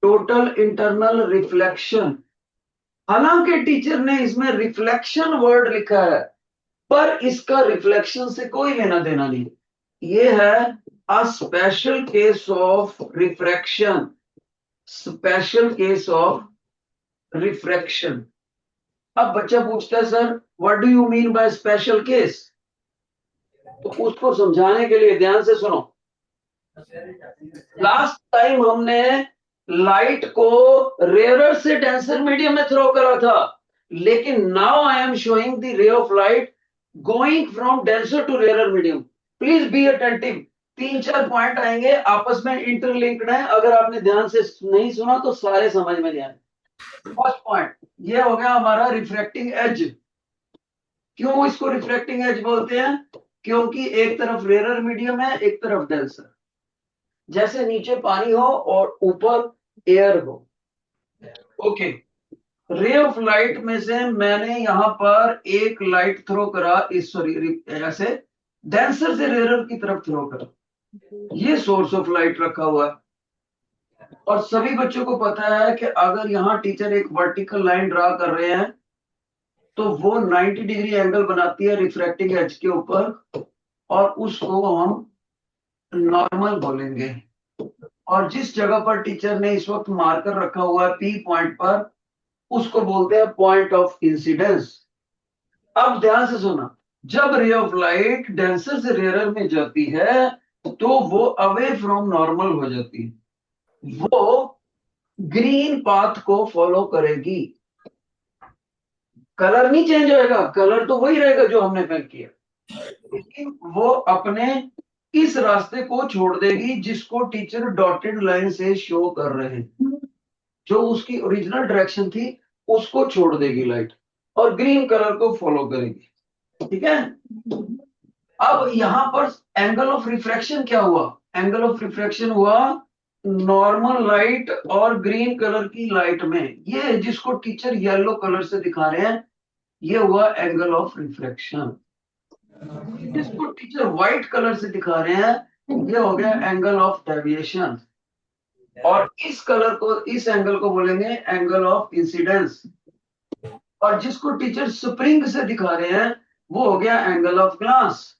Total internal reflection. हालांकि टीचर ने इसमें रिफ्लेक्शन वर्ड लिखा है, पर इसका रिफ्लेक्शन से कोई लेना देना नहीं। ये है a special case of refraction. Special case of refraction. अब बच्चा पूछता है sir what do you mean by special case? तो उसको समझाने के लिए ध्यान से सुनो। लास्ट टाइम हमने लाइट को रेयरर से डेंसर मीडियम में थ्रो करा था, लेकिन now I am showing the ray of light going from denser to rarer medium. Please be attentive. 3-4 point आएंगे, आपस में इंटरलिंक्ड है। अगर आपने ध्यान से नहीं सुना तो सारे समझ में नहीं आए। फर्स्ट पॉइंट ये हो गया हमारा रिफ्रैक्टिंग एज। क्यों इसको रिफ्रैक्टिंग एज बोलते हैं? क्योंकि एक तरफ रेयरर मीडियम है, एक तरफ डेंसर। जैसे नीचे पानी हो और ऊपर एयर हो। ओके, रे ऑफ लाइट में से मैंने यहां पर एक लाइट थ्रो करा, इस सॉरी ऐसे डेंसर से रेयरर की तरफ थ्रो करा। ये सोर्स ऑफ लाइट रखा हुआ है, और सभी बच्चों को पता है कि अगर यहां टीचर एक वर्टिकल लाइन ड्रा कर रहे हैं तो वो 90 डिग्री एंगल बनाती है रिफ्रैक्टिंग एज के ऊपर, और उसको हम नॉर्मल बोलेंगे। और जिस जगह पर टीचर ने इस वक्त मार्कर रखा हुआ है P पॉइंट पर, उसको बोलते हैं पॉइंट ऑफ इंसिडेंस। अब ध्यान से सुना, जब रे ऑफ लाइट डेंसर से रेयरर में जाती है तो वो अवे फ्रॉम नॉर्मल हो जाती है, वो ग्रीन पाथ को फॉलो करेगी। कलर नहीं चेंज होएगा, कलर तो वही रहेगा जो हमने पहन किया, लेकिन वो अपने इस रास्ते को छोड़ देगी जिसको टीचर डॉटेड लाइन से शो कर रहे हैं, जो उसकी ओरिजिनल डायरेक्शन थी उसको छोड़ देगी लाइट, और ग्रीन कलर को फॉलो करेगी। ठीक है। अब यहां पर एंगल ऑफ रिफ्रैक्शन क्या हुआ? एंगल ऑफ रिफ्रैक्शन हुआ नॉर्मल लाइट और ग्रीन कलर की लाइट में, ये जिसको टीचर येलो कलर से दिखा रहे हैं, ये हुआ एंगल ऑफ रिफ्रैक्शन। जिसको टीचर व्हाइट कलर से दिखा रहे हैं, ये हो गया एंगल ऑफ डेविएशन। और इस कलर को, इस एंगल को बोलेंगे एंगल ऑफ इंसिडेंस। और जिसको टीचर स्प्रिंग से दिखा रहे हैं, वो हो गया एंगल ऑफ ग्लास।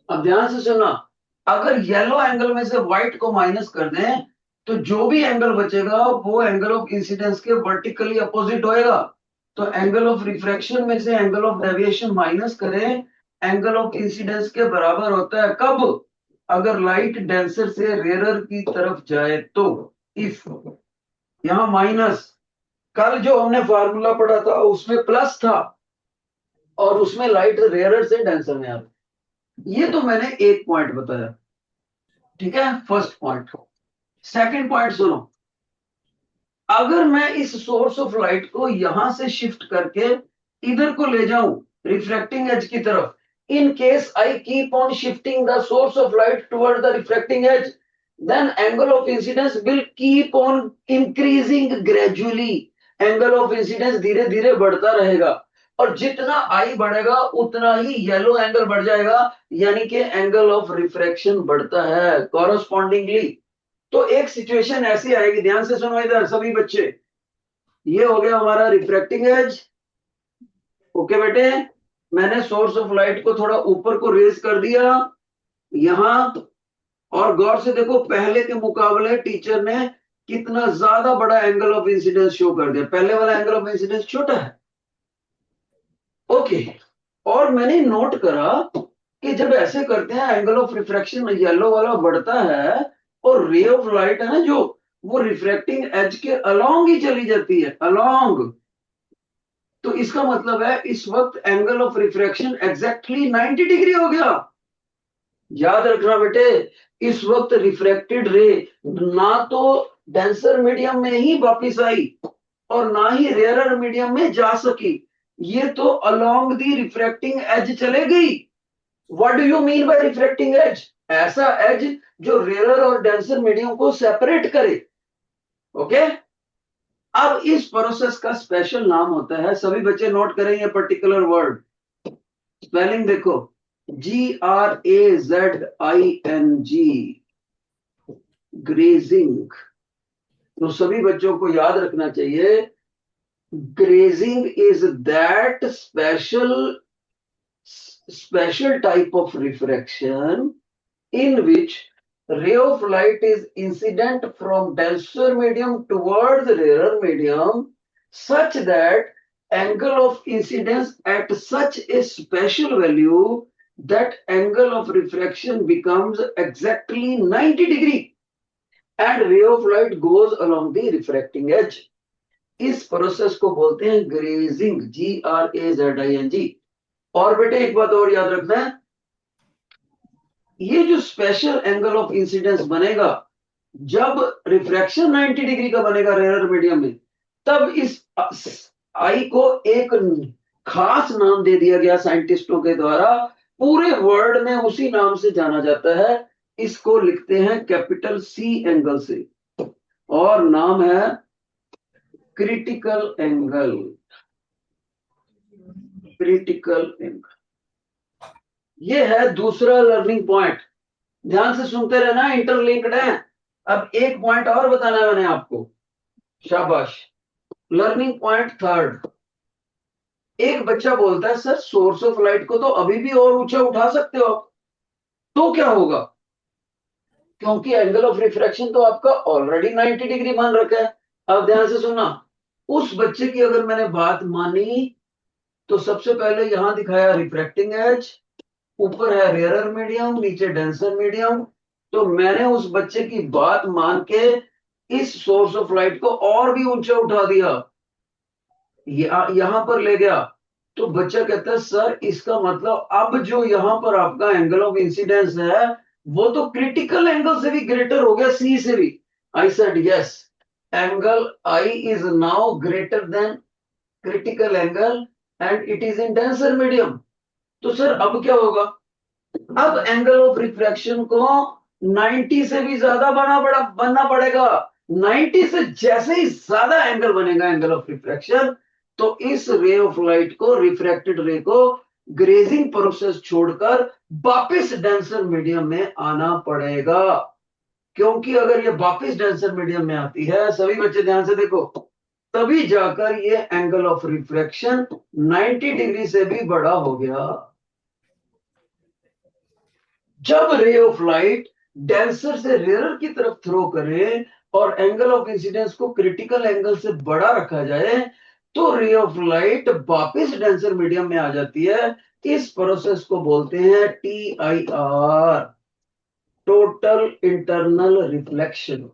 अब ध्यान से सुना, अगर येलो एंगल में से व्हाइट को माइनस कर दें तो जो भी एंगल बचेगा वो एंगल ऑफ इंसिडेंस के वर्टिकली अपोजिट होएगा। तो एंगल ऑफ रिफ्रैक्शन में से एंगल ऑफ डेविएशन माइनस करें, एंगल ऑफ इंसिडेंस के बराबर होता है कब? अगर लाइट डेंसर से रेयरर की तरफ जाए तो। इफ यहां माइनस, कल जो हमने फार्मूला पढ़ा था उसमें प्लस था और उसमें लाइट रेयरर से डेंसर में आती। ये तो मैंने एक पॉइंट बताया, ठीक है, फर्स्ट पॉइंट। सेकंड पॉइंट सुनो, अगर मैं इस सोर्स ऑफ लाइट को यहां से शिफ्ट करके इधर को ले जाऊं रिफ्रैक्टिंग एज की तरफ, in case I keep on shifting the source of light toward the refracting edge, then angle of incidence will keep on increasing gradually। Angle of incidence धीरे धीरे बढ़ता रहेगा, और जितना आई बढ़ेगा उतना ही येलो एंगल बढ़ जाएगा, यानी कि एंगल ऑफ रिफ्रैक्शन बढ़ता है कॉरस्पॉन्डिंगली। तो एक सिचुएशन ऐसी आएगी, ध्यान से सुनो इधर सभी बच्चे, ये हो गया हमारा रिफ्रैक्टिंग एज। ओके बेटे, मैंने सोर्स ऑफ लाइट को थोड़ा ऊपर को रेज कर दिया यहां, और गौर से देखो पहले के मुकाबले टीचर ने कितना ज्यादा बड़ा एंगल ऑफ इंसिडेंस शो कर दिया। पहले वाला एंगल ऑफ इंसिडेंस छोटा है। ओके, और मैंने नोट करा कि जब ऐसे करते हैं एंगल ऑफ रिफ्रैक्शन येलो वाला बढ़ता है, और रे ऑफ लाइट है ना जो, वो रिफ्रैक्टिंग एज के अलोंग ही चली जाती है, अलोंग। तो इसका मतलब है इस वक्त angle of refraction exactly 90 degree हो गया। याद रखना बेटे, इस वक्त रिफ्रैक्टेड रे ना तो डेंसर मीडियम में ही वापिस आई और ना ही रेयरर मीडियम में जा सकी, ये तो अलोंग दी रिफ्रैक्टिंग एज चले गई। What do you mean by refracting edge? ऐसा एज जो रेयरर और डेंसर मीडियम को सेपरेट करे। ओके, अब इस प्रोसेस का स्पेशल नाम होता है, सभी बच्चे नोट करेंगे पर्टिकुलर वर्ड, स्पेलिंग देखो, GRAZING, ग्रेजिंग। तो सभी बच्चों को याद रखना चाहिए, grazing is that special type of refraction in which ray of light is incident from denser medium towards rarer medium such that angle of incidence at such a special value that angle of refraction becomes exactly 90 degree and ray of light goes along the refracting edge। इस प्रोसेस को बोलते हैं ग्रेजिंग, GRAZING। और बेटे एक बात और याद रखना है, ये जो स्पेशल एंगल ऑफ इंसिडेंस बनेगा जब रिफ्रैक्शन 90 डिग्री का बनेगा रेयर मीडियम में, तब इस आई को एक खास नाम दे दिया गया साइंटिस्टों के द्वारा, पूरे वर्ल्ड में उसी नाम से जाना जाता है। इसको लिखते हैं कैपिटल C एंगल से, और नाम है क्रिटिकल एंगल। क्रिटिकल एंगल, ये है दूसरा लर्निंग पॉइंट। ध्यान से सुनते रहना, इंटरलिंक्ड है। अब एक पॉइंट और बताना है मैंने आपको, शाबाश। लर्निंग पॉइंट थर्ड, एक बच्चा बोलता है सर सोर्स ऑफ लाइट को तो अभी भी और ऊंचा उठा सकते हो आप, तो क्या होगा? क्योंकि एंगल ऑफ रिफ्रैक्शन तो आपका ऑलरेडी 90 डिग्री मान रखा है। अब ध्यान से सुनना, उस बच्चे की अगर मैंने बात मानी तो सबसे पहले यहां दिखाया रिफ्रैक्टिंग एज, ऊपर है रेयरर मीडियम, नीचे डेंसर मीडियम। तो मैंने उस बच्चे की बात मान के इस सोर्स ऑफ लाइट को और भी ऊंचा उठा दिया, यहां पर ले गया। तो बच्चा कहता है सर इसका मतलब अब जो यहां पर आपका एंगल ऑफ इंसिडेंस है वो तो क्रिटिकल एंगल से भी ग्रेटर हो गया, सी से भी। I said yes, angle I is now greater than critical angle and it is in denser medium. तो सर अब क्या होगा? अब एंगल ऑफ रिफ्रैक्शन को 90 से भी ज्यादा बनना पड़ेगा। 90 से जैसे ही ज्यादा एंगल बनेगा एंगल ऑफ रिफ्रैक्शन, तो इस रे ऑफ लाइट को, रिफ्रैक्टेड रे को ग्रेजिंग प्रोसेस छोड़कर वापस डेंसर मीडियम में आना पड़ेगा। क्योंकि अगर ये वापस डेंसर मीडियम में आती है, सभी बच्चे ध्यान से देखो, तभी जाकर ये एंगल ऑफ रिफ्रैक्शन 90 डिग्री से भी बड़ा हो गया। जब रे ऑफ लाइट डेंसर से रेयर की तरफ थ्रो करे और एंगल ऑफ इंसिडेंस को क्रिटिकल एंगल से बड़ा रखा जाए, तो रे ऑफ लाइट वापस डेंसर मीडियम में आ जाती है। इस प्रोसेस को बोलते हैं TIR, टोटल इंटरनल रिफ्लेक्शन।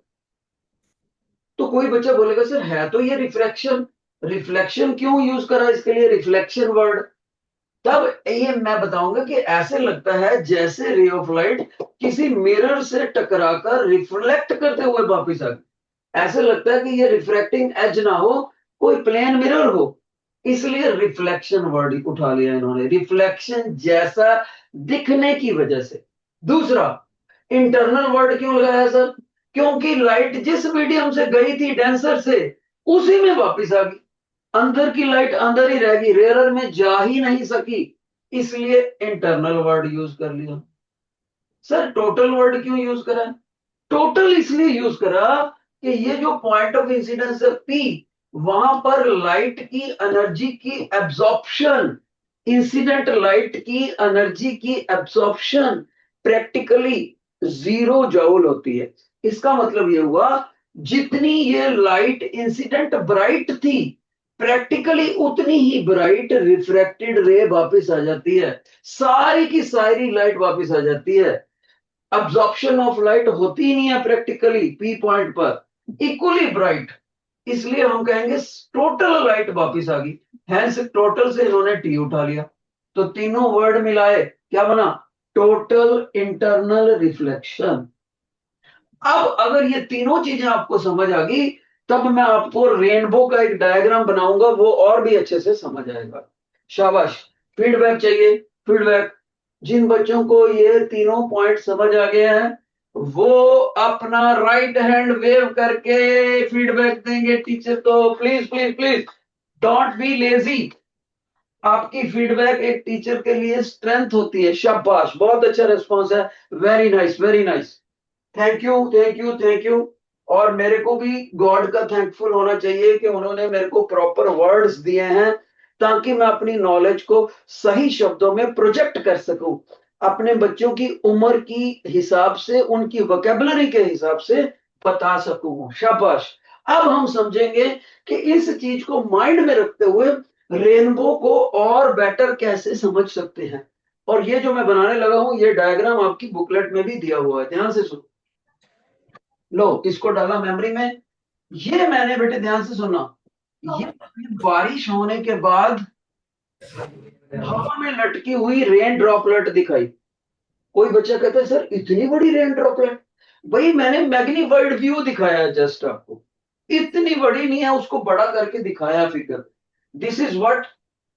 तो कोई बच्चा बोलेगा सर है तो ये रिफ्लेक्शन, रिफ्लेक्शन क्यों यूज करा इसके लिए रिफ्लेक्शन वर्ड? तब ये मैं बताऊंगा कि ऐसे लगता है जैसे रे ऑफ लाइट किसी मिरर से टकराकर रिफ्लेक्ट करते हुए वापस आ गई। ऐसे लगता है कि ये रिफ्रैक्टिंग एज ना हो, कोई प्लेन मिरर हो, इसलिए रिफ्लेक्शन वर्ड उठा लिया इन्होंने, रिफ्लेक्शन जैसा दिखने की वजह से। दूसरा, इंटरनल वर्ड क्यों लगाया सर? क्योंकि लाइट जिस मीडियम से गई थी डेंसर से, उसी में वापस आ गई। अंदर की लाइट अंदर ही रह गई, रेयरर में जा ही नहीं सकी, इसलिए इंटरनल वर्ड यूज कर लिया। सर टोटल वर्ड क्यों यूज करा? टोटल इसलिए यूज करा कि ये जो पॉइंट ऑफ इंसिडेंस है P, वहां पर लाइट की एनर्जी की एब्जॉर्प्शन, इंसिडेंट लाइट की एनर्जी की एब्जॉर्प्शन प्रैक्टिकली 0 जूल होती है। इसका मतलब ये हुआ जितनी ये लाइट इंसिडेंट ब्राइट थी, प्रैक्टिकली उतनी ही ब्राइट रिफ्रैक्टेड रे वापस आ जाती है, सारी की सारी लाइट वापस आ जाती है। अब्जॉर्प्शन ऑफ लाइट होती ही नहीं है प्रैक्टिकली P पॉइंट पर, इक्वली ब्राइट, इसलिए हम कहेंगे टोटल लाइट वापस आ गई। हैंस टोटल से इन्होंने T उठा लिया, तो तीनों वर्ड मिलाए क्या बना? Total internal reflection. अब अगर ये तीनों चीजें आपको समझ आ गई, तब मैं आपको रेनबो का एक डायग्राम बनाऊंगा, वो और भी अच्छे से समझ आएगा। शाबाश, फीडबैक चाहिए, फीडबैक। जिन बच्चों को ये तीनों पॉइंट समझ आ गए हैं वो अपना राइट हैंड वेव करके फीडबैक देंगे टीचर को। Please please please don't be lazy. आपकी फीडबैक एक टीचर के लिए स्ट्रेंथ होती है। शाबाश, बहुत अच्छा रिस्पॉन्स है, very nice very nice, thank you thank you thank you. और मेरे को भी गॉड का थैंकफुल होना चाहिए कि उन्होंने मेरे को प्रॉपर वर्ड्स दिए हैं ताकि मैं अपनी नॉलेज को सही शब्दों में प्रोजेक्ट कर सकूं, अपने बच्चों की उम्र की हिसाब से, उनकी वोकेबलरी के हिसाब से बता सकूं। शाबाश। अब हम समझेंगे कि इस चीज को माइंड में रखते हुए रेनबो को और बेटर कैसे समझ सकते हैं। और ये जो मैं बनाने लगा हूं, ये डायग्राम आपकी बुकलेट में भी दिया हुआ है, ध्यान से सुनो। लो, इसको डाला मेमोरी में। ये मैंने बेटे ध्यान से सुना, ये बारिश होने के बाद हवा में लटकी हुई रेन ड्रॉपलेट दिखाई। कोई बच्चा कहता है सर इतनी बड़ी रेन ड्रॉपलेट? भाई मैंने मैग्नीफाइड व्यू दिखाया है जस्ट आपको, इतनी बड़ी नहीं है, उसको बड़ा करके दिखाया figure. This is what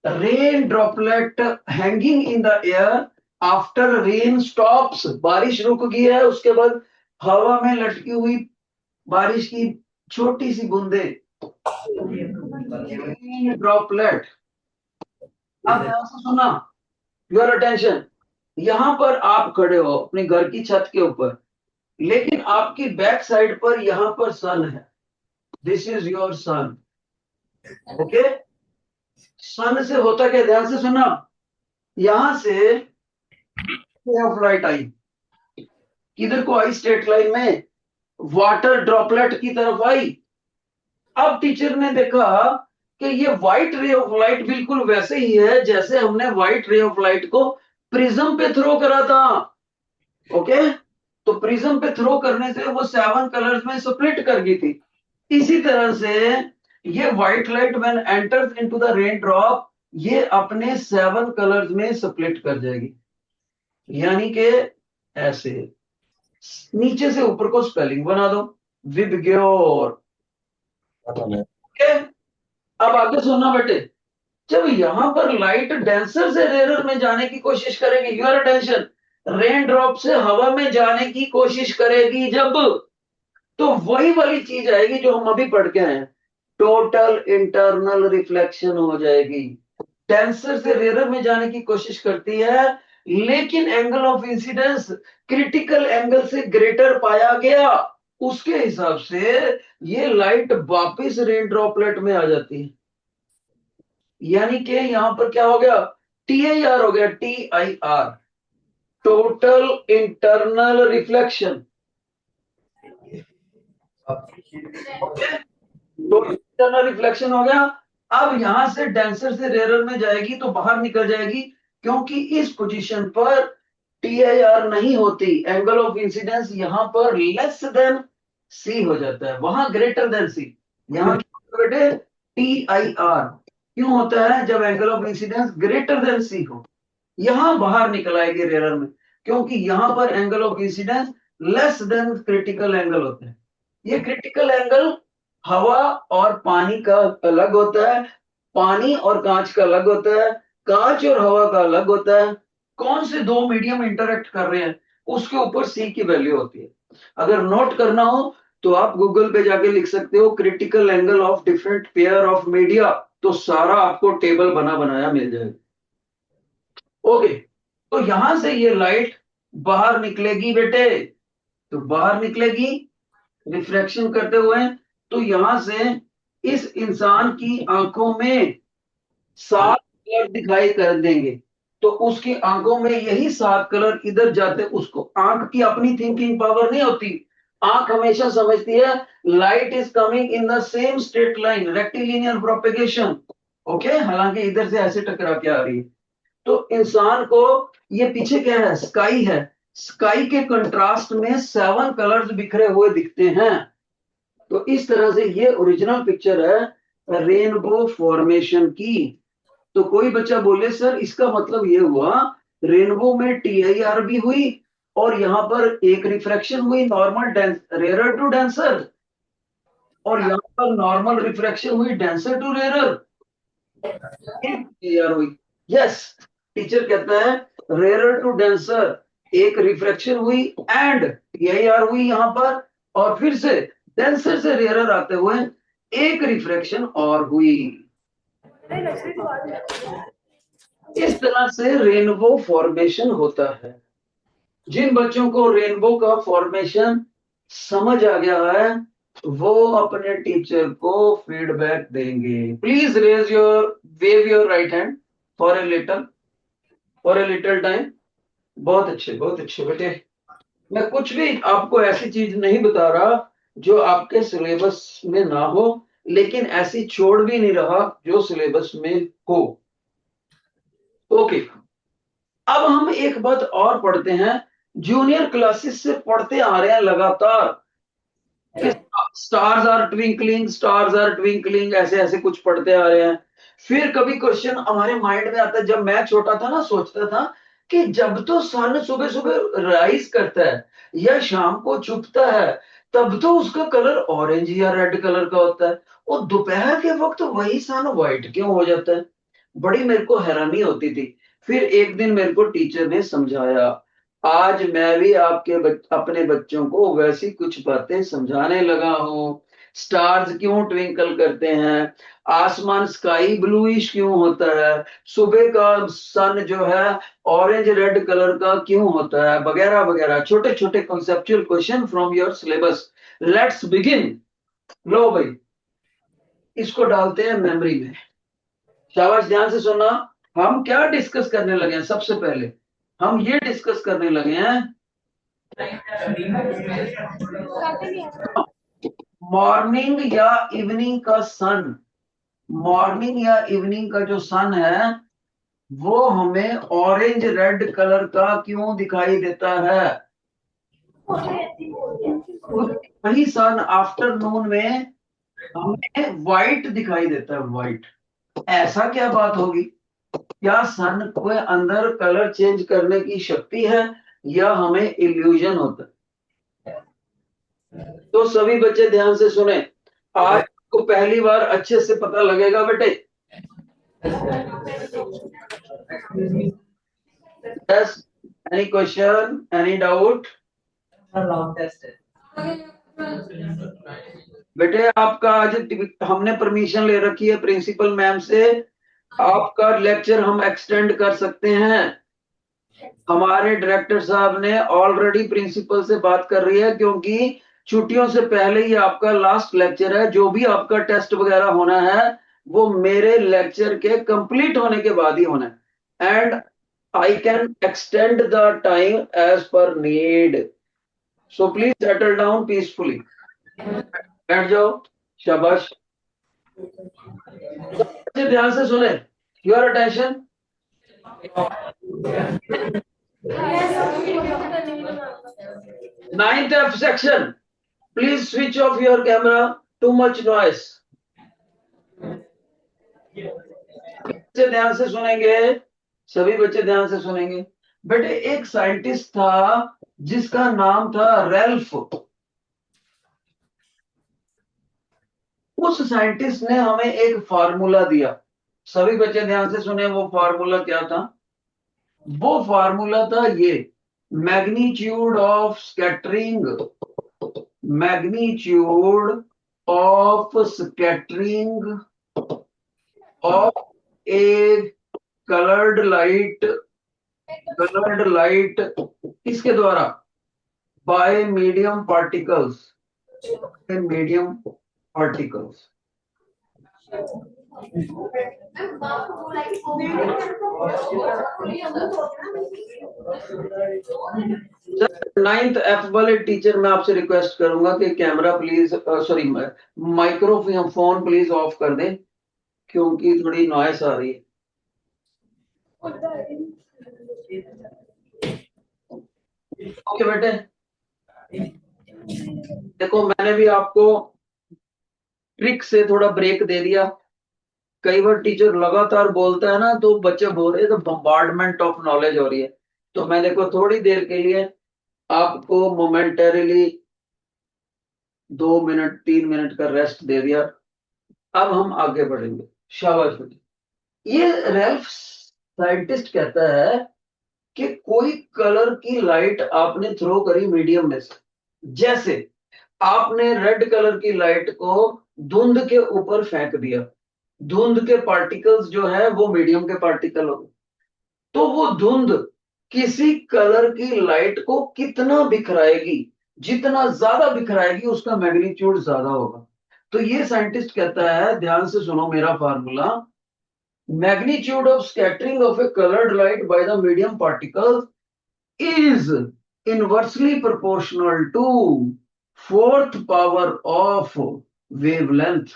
rain droplet hanging in the air after rain stops. बारिश रुक गई है, उसके बाद हवा में लटकी हुई बारिश की छोटी सी बूंदे, ड्रॉपलेट। अब ध्यान से सुना, योर अटेंशन। यहां पर आप खड़े हो अपने घर की छत के ऊपर, लेकिन आपकी बैक साइड पर यहां पर सन है। This is your sun, okay. Sun से होता क्या, ध्यान से सुना, यहां से ऑफ लाइट आई, किधर को आई? स्ट्रेट लाइन में वाटर ड्रॉपलेट की तरफ आई। अब टीचर ने देखा कि ये व्हाइट रे ऑफ लाइट बिल्कुल वैसे ही है जैसे हमने व्हाइट रे ऑफ लाइट को प्रिज्म पे थ्रो करा था, ओके। तो प्रिज्म पे थ्रो करने से वो 7 कलर्स में स्प्लिट कर गई थी। इसी तरह से ये white light when enters into the rain drop ये अपने 7 कलर्स में स्प्लिट कर जाएगी, यानी कि ऐसे नीचे से ऊपर को स्पेलिंग बना दो, विबग्योर। ओके, अब आगे सुनना बेटे, जब यहां पर लाइट डेंसर से रेयर में जाने की कोशिश करेगी, योर अटेंशन, रेन ड्रॉप से हवा में जाने की कोशिश करेगी जब, तो वही वाली चीज आएगी जो हम अभी पढ़ के आए हैं, टोटल इंटरनल रिफ्लेक्शन हो जाएगी। डेंसर से रेयर में जाने की कोशिश करती है, लेकिन angle of incidence critical angle से ग्रेटर पाया गया, उसके हिसाब से ये लाइट वापस रेन ड्रॉपलेट में आ जाती है। यानी कि यहां पर क्या हो गया, TIR हो गया, TIR, total internal reflection. Total internal reflection हो गया। अब यहां से डेंसर से रेयर में जाएगी तो बाहर निकल जाएगी, क्योंकि इस पोजीशन पर TIR नहीं होती, एंगल ऑफ इंसिडेंस यहां पर लेस देन C हो जाता है, वहां ग्रेटर देन C। यहां बेटे TIR क्यों होता है, जब angle of incidence greater than C हो, यहां बाहर निकल आएगी रेयर में, क्योंकि यहां पर angle of incidence less than critical angle होता है। ये क्रिटिकल एंगल हवा और पानी का अलग होता है, पानी और कांच का अलग होता है, कांच और हवा का अलग होता है। कौन से दो मीडियम इंटरेक्ट कर रहे हैं उसके ऊपर C की वैल्यू होती है। अगर नोट करना हो तो आप गूगल पे जाके लिख सकते हो critical angle of different pair of media, तो सारा आपको टेबल बना बनाया मिल जाएगा। ओके, तो यहां से ये लाइट बाहर निकलेगी बेटे, तो बाहर निकलेगी रिफ्रैक्शन करते हुए, तो यहां से इस इंसान की आंखों में 7 कलर दिखाई कर देंगे, तो उसकी आंखों में यही 7 कलर इधर जाते, उसको आंख की अपनी थिंकिंग पावर नहीं होती, आंख हमेशा समझती है light is coming in the same straight line, rectilinear propagation. Okay, हालांकि इधर से ऐसे टकरा के आ रही है, तो इंसान को ये पीछे क्या है, स्काई है, स्काई के कंट्रास्ट में 7 कलर्स बिखरे हुए दिखते हैं। तो इस तरह से ये ओरिजिनल पिक्चर है रेनबो फॉर्मेशन की। तो कोई बच्चा बोले सर इसका मतलब ये हुआ रेनबो में TIR भी हुई और यहां पर एक रिफ्रैक्शन हुई नॉर्मल रेयर टू डेंसर, और यहां पर नॉर्मल रिफ्रैक्शन हुई डेंसर टू रेयर, TIR हुई। यस, टीचर कहता है रेयर टू डेंसर एक रिफ्रैक्शन हुई एंड TIR हुई यहां पर, और फिर से डेंसर से रेयर आते हुए एक रिफ्रैक्शन और हुई। इस तरह से रेनबो फॉर्मेशन होता है। जिन बच्चों को रेनबो का फॉर्मेशन समझ आ गया है वो अपने टीचर को फीडबैक देंगे। Please raise your wave your right hand for a little time. बहुत अच्छे बेटे। मैं कुछ भी आपको ऐसी चीज नहीं बता रहा जो आपके सिलेबस में ना हो, लेकिन ऐसी छोड़ भी नहीं रहा जो सिलेबस में हो। ओके, अब हम एक बात और पढ़ते हैं, जूनियर क्लासेस से पढ़ते आ रहे हैं लगातार कि स्टार्स आर ट्विंकलिंग, ऐसे ऐसे कुछ पढ़ते आ रहे हैं। फिर कभी क्वेश्चन हमारे माइंड में आता है, जब मैं छोटा था ना सोचता था कि जब तो सन सुबह सुबह राइज करता है या शाम को छुपता है तब तो उसका कलर ऑरेंज या रेड कलर का होता है, और दोपहर के वक्त वही सन व्हाइट क्यों हो जाता है। बड़ी मेरे को हैरानी होती थी। फिर एक दिन मेरे को टीचर ने समझाया, आज मैं भी अपने बच्चों को वैसी कुछ बातें समझाने लगा हूँ। स्टार्स क्यों ट्विंकल करते हैं, आसमान स्काई ब्लूइश क्यों होता है, सुबह का सन जो है ऑरेंज रेड कलर का क्यों होता है, वगैरह वगैरह, छोटे छोटे conceptual question from your syllabus. Let's begin. लो भाई, इसको डालते हैं मेमोरी में। शाबाश, ध्यान से सुनना। हम क्या डिस्कस करने लगे हैं, सबसे पहले हम ये डिस्कस करने लगे हैं मॉर्निंग या इवनिंग का सन। मॉर्निंग या इवनिंग का जो सन है वो हमें ऑरेंज रेड कलर का क्यों दिखाई देता है। वही सन आफ्टरनून में हमें व्हाइट दिखाई देता है, व्हाइट। ऐसा क्या बात होगी क्या सन के अंदर कलर चेंज करने की शक्ति है या हमें इल्यूजन होता है? तो सभी बच्चे ध्यान से सुने, आज को पहली बार अच्छे से पता लगेगा बेटे। Yes, any question, any doubt? बेटे आपका आज हमने परमिशन ले रखी है प्रिंसिपल मैम से, आपका लेक्चर हम एक्सटेंड कर सकते हैं। हमारे डायरेक्टर साहब ने ऑलरेडी प्रिंसिपल से बात कर रही है, क्योंकि छुट्टियों से पहले ही आपका लास्ट लेक्चर है। जो भी आपका टेस्ट वगैरह होना है वो मेरे लेक्चर के कंप्लीट होने के बाद ही होना है, and I can extend the time as per need. So please settle down peacefully, बैठ जाओ, शाबाश। ध्यान से सुने, your attention. Ninth F section, please switch off your camera, too much noise. बच्चे ध्यान से सुनेंगे, सभी बच्चे ध्यान से सुनेंगे। बेटे एक साइंटिस्ट था जिसका नाम था रेल्फ। उस साइंटिस्ट ने हमें एक फार्मूला दिया, सभी बच्चे ध्यान से सुने। वो फार्मूला क्या था? वो फार्मूला था ये, magnitude of scattering, magnitude of scattering of A coloured light, coloured light किसके द्वारा? Bye medium particles, medium particles. Ninth F वाले टीचर, मैं आपसे रिक्वेस्ट करूंगा कि camera please, sorry microphone please of कर दें, क्योंकि थोड़ी नॉइस आ रही है। ओके बेटे, देखो मैंने भी आपको ट्रिक से थोड़ा ब्रेक दे दिया। कई बार टीचर लगातार बोलता है ना, तो बच्चे बोल रहे हैं, तो बम्बार्डमेंट ऑफ नॉलेज हो रही है। तो मैं देखो थोड़ी देर के लिए आपको मोमेंटरीली 2 मिनट 3 मिनट का रेस्ट दे दिया। अब हम आगे बढ़ेंगे, शाबाश बेटे। ये रेल्फ साइंटिस्ट कहता है कि कोई कलर की लाइट आपने थ्रो करी मीडियम में से, जैसे आपने रेड कलर की लाइट को धुंध के ऊपर फेंक दिया, धुंध के पार्टिकल्स जो है वो मीडियम के पार्टिकल हो गए, तो वो धुंध किसी कलर की लाइट को कितना बिखराएगी, जितना ज्यादा बिखराएगी उसका मैग्नीट्यूड ज्यादा होगा। तो ये साइंटिस्ट कहता है, ध्यान से सुनो मेरा formula, magnitude of scattering of A coloured light by the medium particle is inversely proportional to fourth power of wavelength।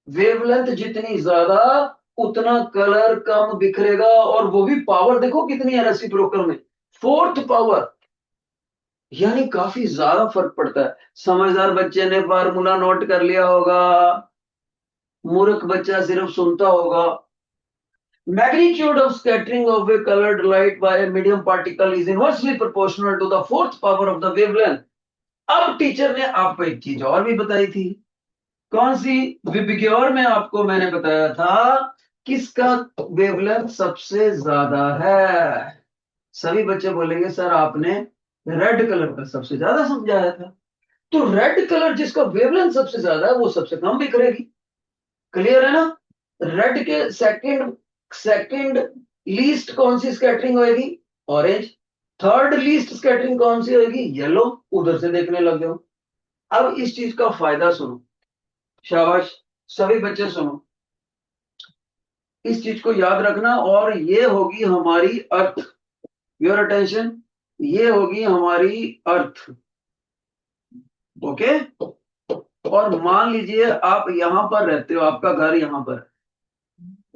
Wavelength जितनी ज्यादा उतना कलर कम बिखरेगा, और वो भी पावर देखो कितनी है रेसिप्रोकल में, फोर्थ पावर, यानी काफी ज्यादा फर्क पड़ता है। समझदार बच्चे ने फार्मूला नोट कर लिया होगा, मूर्ख बच्चा सिर्फ सुनता होगा। Magnitude of scattering of a colored light by a medium particle is inversely proportional to the fourth power of the wavelength। अब टीचर ने आपको एक चीज और भी बताई थी, कौन सी? विबग्योर में आपको मैंने बताया था किसका वेवलेंथ सबसे ज्यादा है। सभी बच्चे बोलेंगे सर आपने रेड कलर का सबसे ज्यादा समझाया था। तो रेड कलर जिसका वेवलेंथ सबसे ज्यादा है वो सबसे कम बिखरेगी, क्लियर है ना? रेड के सेकंड लीस्ट कौन सी स्कैटरिंग होगी? ऑरेंज। थर्ड लीस्ट स्कैटरिंग कौन सी होगी? येलो। उधर से देखने लग जाओ। अब इस चीज का फायदा सुनो, शाबाश, सभी बच्चे सुनो, इस चीज को याद रखना, और ये होगी हमारी अर्थ। योर अटेंशन, ये होगी हमारी अर्थ। ओके, और मान लीजिए आप यहां पर रहते हो, आपका घर यहां पर,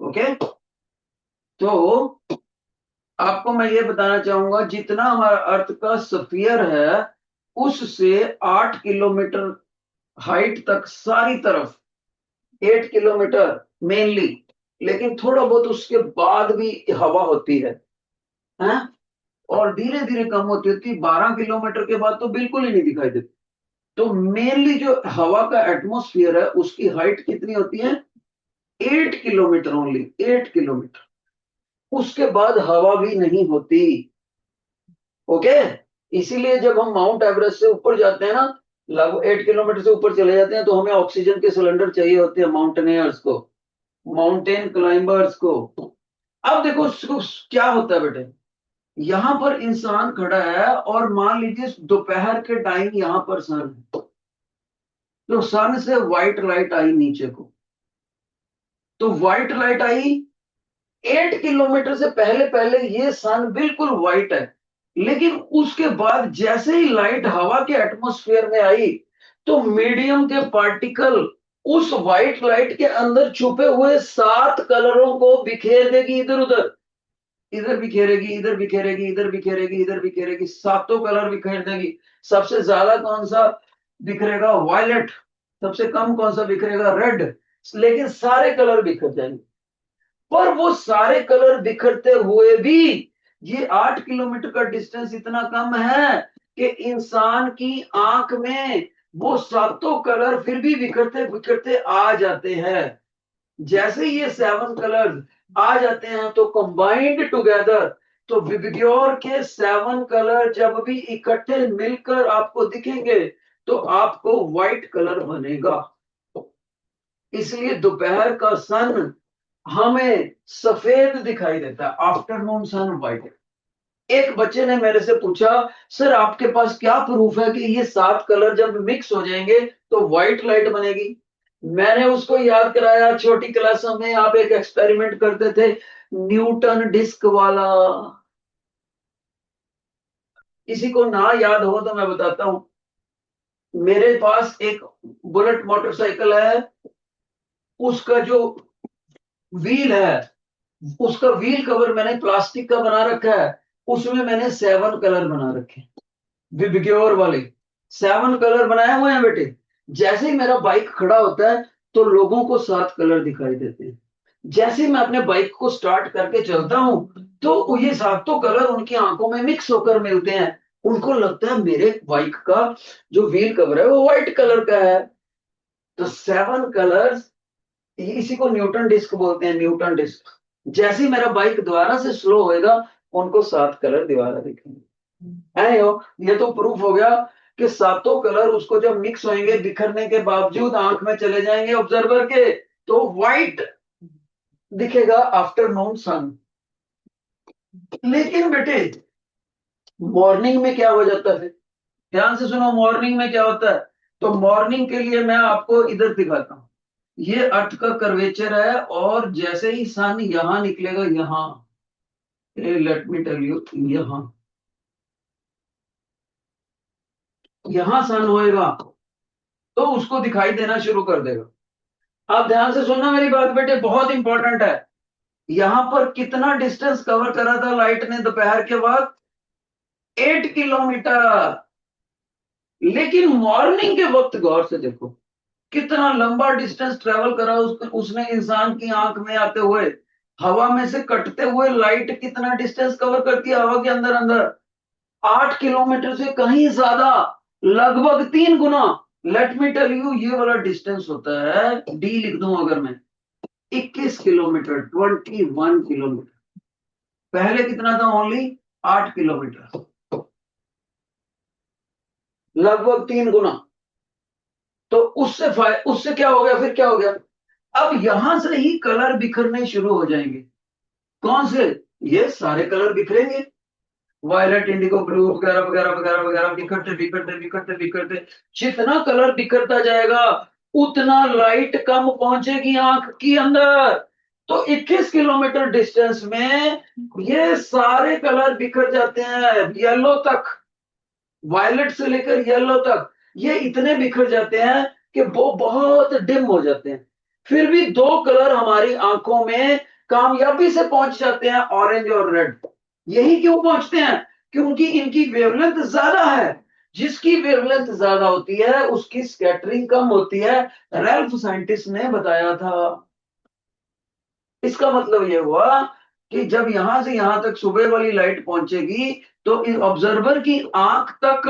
ओके, तो आपको मैं ये बताना चाहूंगा, जितना हमारा अर्थ का स्फीयर है उससे 8 किलोमीटर हाइट तक सारी तरफ, 8 किलोमीटर मेनली लेकिन थोड़ा बहुत उसके बाद भी हवा होती है और धीरे धीरे कम होती होती 12 किलोमीटर के बाद तो बिल्कुल ही नहीं दिखाई देती। तो मेनली जो हवा का एटमॉस्फेयर है उसकी हाइट कितनी होती है? 8 किलोमीटर, ओनली 8 किलोमीटर। उसके बाद हवा भी नहीं होती। ओके। इसीलिए जब हम माउंट एवरेस्ट से ऊपर जाते हैं ना, लगभग 8 किलोमीटर से ऊपर चले जाते हैं, तो हमें ऑक्सीजन के सिलेंडर चाहिए होते हैं माउंटेनियर्स को, माउंटेन क्लाइंबर्स को। अब देखो क्या होता है बेटे, यहां पर इंसान खड़ा है और मान लीजिए दोपहर के टाइम यहां पर सन है, तो सन से व्हाइट लाइट आई नीचे को, तो व्हाइट लाइट आई 8 किलोमीटर से पहले पहले ये सन बिल्कुल व्हाइट है। लेकिन उसके बाद जैसे ही लाइट हवा के एटमॉस्फेयर में आई, तो मीडियम के पार्टिकल उस व्हाइट लाइट के अंदर छुपे हुए 7 कलरों को बिखेर देगी इधर उधर, इधर बिखेरेगी, इधर बिखेरेगी, इधर बिखेरेगी, इधर बिखेरेगी, सातों कलर बिखेर देगी। सबसे ज्यादा कौन सा बिखरेगा? वायलेट। सबसे कम कौन सा बिखरेगा? रेड। लेकिन सारे कलर बिखर जाएंगे। पर वो सारे कलर बिखरते हुए भी ये 8 किलोमीटर का डिस्टेंस इतना कम है कि इंसान की आंख में वो सातों कलर फिर भी बिखरते बिखरते आ जाते हैं। जैसे ये 7 कलर्स आ जाते हैं तो कंबाइंड टुगेदर, तो विबग्योर के 7 कलर जब भी इकट्ठे मिलकर आपको दिखेंगे तो आपको व्हाइट कलर बनेगा। इसलिए दोपहर का सन हमें सफेद दिखाई देता है, आफ्टरनून सन व्हाइट। एक बच्चे ने मेरे से पूछा, सर आपके पास क्या प्रूफ है कि ये 7 कलर जब मिक्स हो जाएंगे तो व्हाइट लाइट बनेगी? मैंने उसको याद कराया, छोटी क्लासों में आप एक एक्सपेरिमेंट करते थे, न्यूटन डिस्क वाला। किसी को ना याद हो तो मैं बताता हूं। मेरे पास एक बुलेट मोटरसाइकिल है, उसका जो व्हील है, उसका व्हील कवर मैंने प्लास्टिक का बना रखा है, उसमें मैंने 7 कलर बना रखे, विबग्योर वाले 7 कलर बनाए हुए हैं बेटे। जैसे ही मेरा बाइक खड़ा होता है तो लोगों को 7 कलर दिखाई देते हैं। जैसे ही मैं अपने बाइक को स्टार्ट करके चलता हूं तो ये सातों कलर उनकी आंखों में मिक्स होकर मिलते हैं। उनको लगता है मेरे बाइक का जो व्हील कवर है वो व्हाइट कलर का है। तो 7 कलर्स, इसी को न्यूटन डिस्क बोलते हैं, न्यूटन डिस्क। जैसे ही मेरा बाइक दोबारा से स्लो होएगा उनको 7 कलर दोबारा दिखेंगे। है हो, ये तो प्रूफ हो गया कि सातों कलर उसको जब मिक्स होंगे बिखरने के बावजूद आंख में चले जाएंगे ऑब्जर्वर के, तो व्हाइट दिखेगा आफ्टरनून सन। लेकिन बेटे मॉर्निंग में क्या हो जाता है? ध्यान से सुनो, मॉर्निंग में क्या होता है? तो मॉर्निंग के लिए मैं आपको इधर दिखाता हूं। ये अर्थ का कर्वेचर है और जैसे ही सन यहां निकलेगा, यहां, लेट मी टेल यू, यहां सन होएगा तो उसको दिखाई देना शुरू कर देगा। आप ध्यान से सुनना मेरी बात बेटे, बहुत इंपॉर्टेंट है। यहां पर कितना डिस्टेंस कवर करा था लाइट ने दोपहर के बाद? 8 किलोमीटर। लेकिन मॉर्निंग के वक्त गौर से देखो कितना लंबा डिस्टेंस ट्रेवल करा उसने इंसान की आंख में आते हुए। हवा में से कटते हुए लाइट कितना डिस्टेंस कवर करती है हवा के अंदर अंदर? 8 किलोमीटर से कहीं ज्यादा, लगभग 3 गुना। लेट मी टेल यू, ये वाला डिस्टेंस होता है, डी लिख दूं अगर मैं, 21 किलोमीटर, 21 किलोमीटर। पहले कितना था? ओनली 8 किलोमीटर, लगभग 3 गुना। तो उससे क्या हो गया? फिर क्या हो गया? अब यहां से ही कलर बिखरने शुरू हो जाएंगे। कौन से? ये सारे कलर बिखरेंगे, वायलेट, इंडिगो, ब्लू वगैरह वगैरह वगैरह वगैरह, बिखरते बिखरते बिखरते बिखरते जितना कलर बिखरता जाएगा उतना लाइट कम पहुंचेगी आंख के अंदर। तो 21 किलोमीटर डिस्टेंस में ये सारे कलर बिखर जाते हैं, येलो तक, वायलेट से लेकर येलो तक, ये इतने बिखर जाते हैं कि वो बहुत डिम हो जाते हैं। फिर भी 2 कलर हमारी आंखों में कामयाबी से पहुंच जाते हैं, ऑरेंज और रेड। यही क्यों पहुंचते हैं? क्योंकि इनकी वेवलेंथ ज्यादा है। जिसकी वेवलेंथ ज्यादा होती है उसकी स्कैटरिंग कम होती है, रैल्फ साइंटिस्ट ने बताया था। इसका मतलब ये हुआ कि जब यहां से यहां तक सुबह वाली लाइट पहुंचेगी तो इस ऑब्जर्वर की आंख तक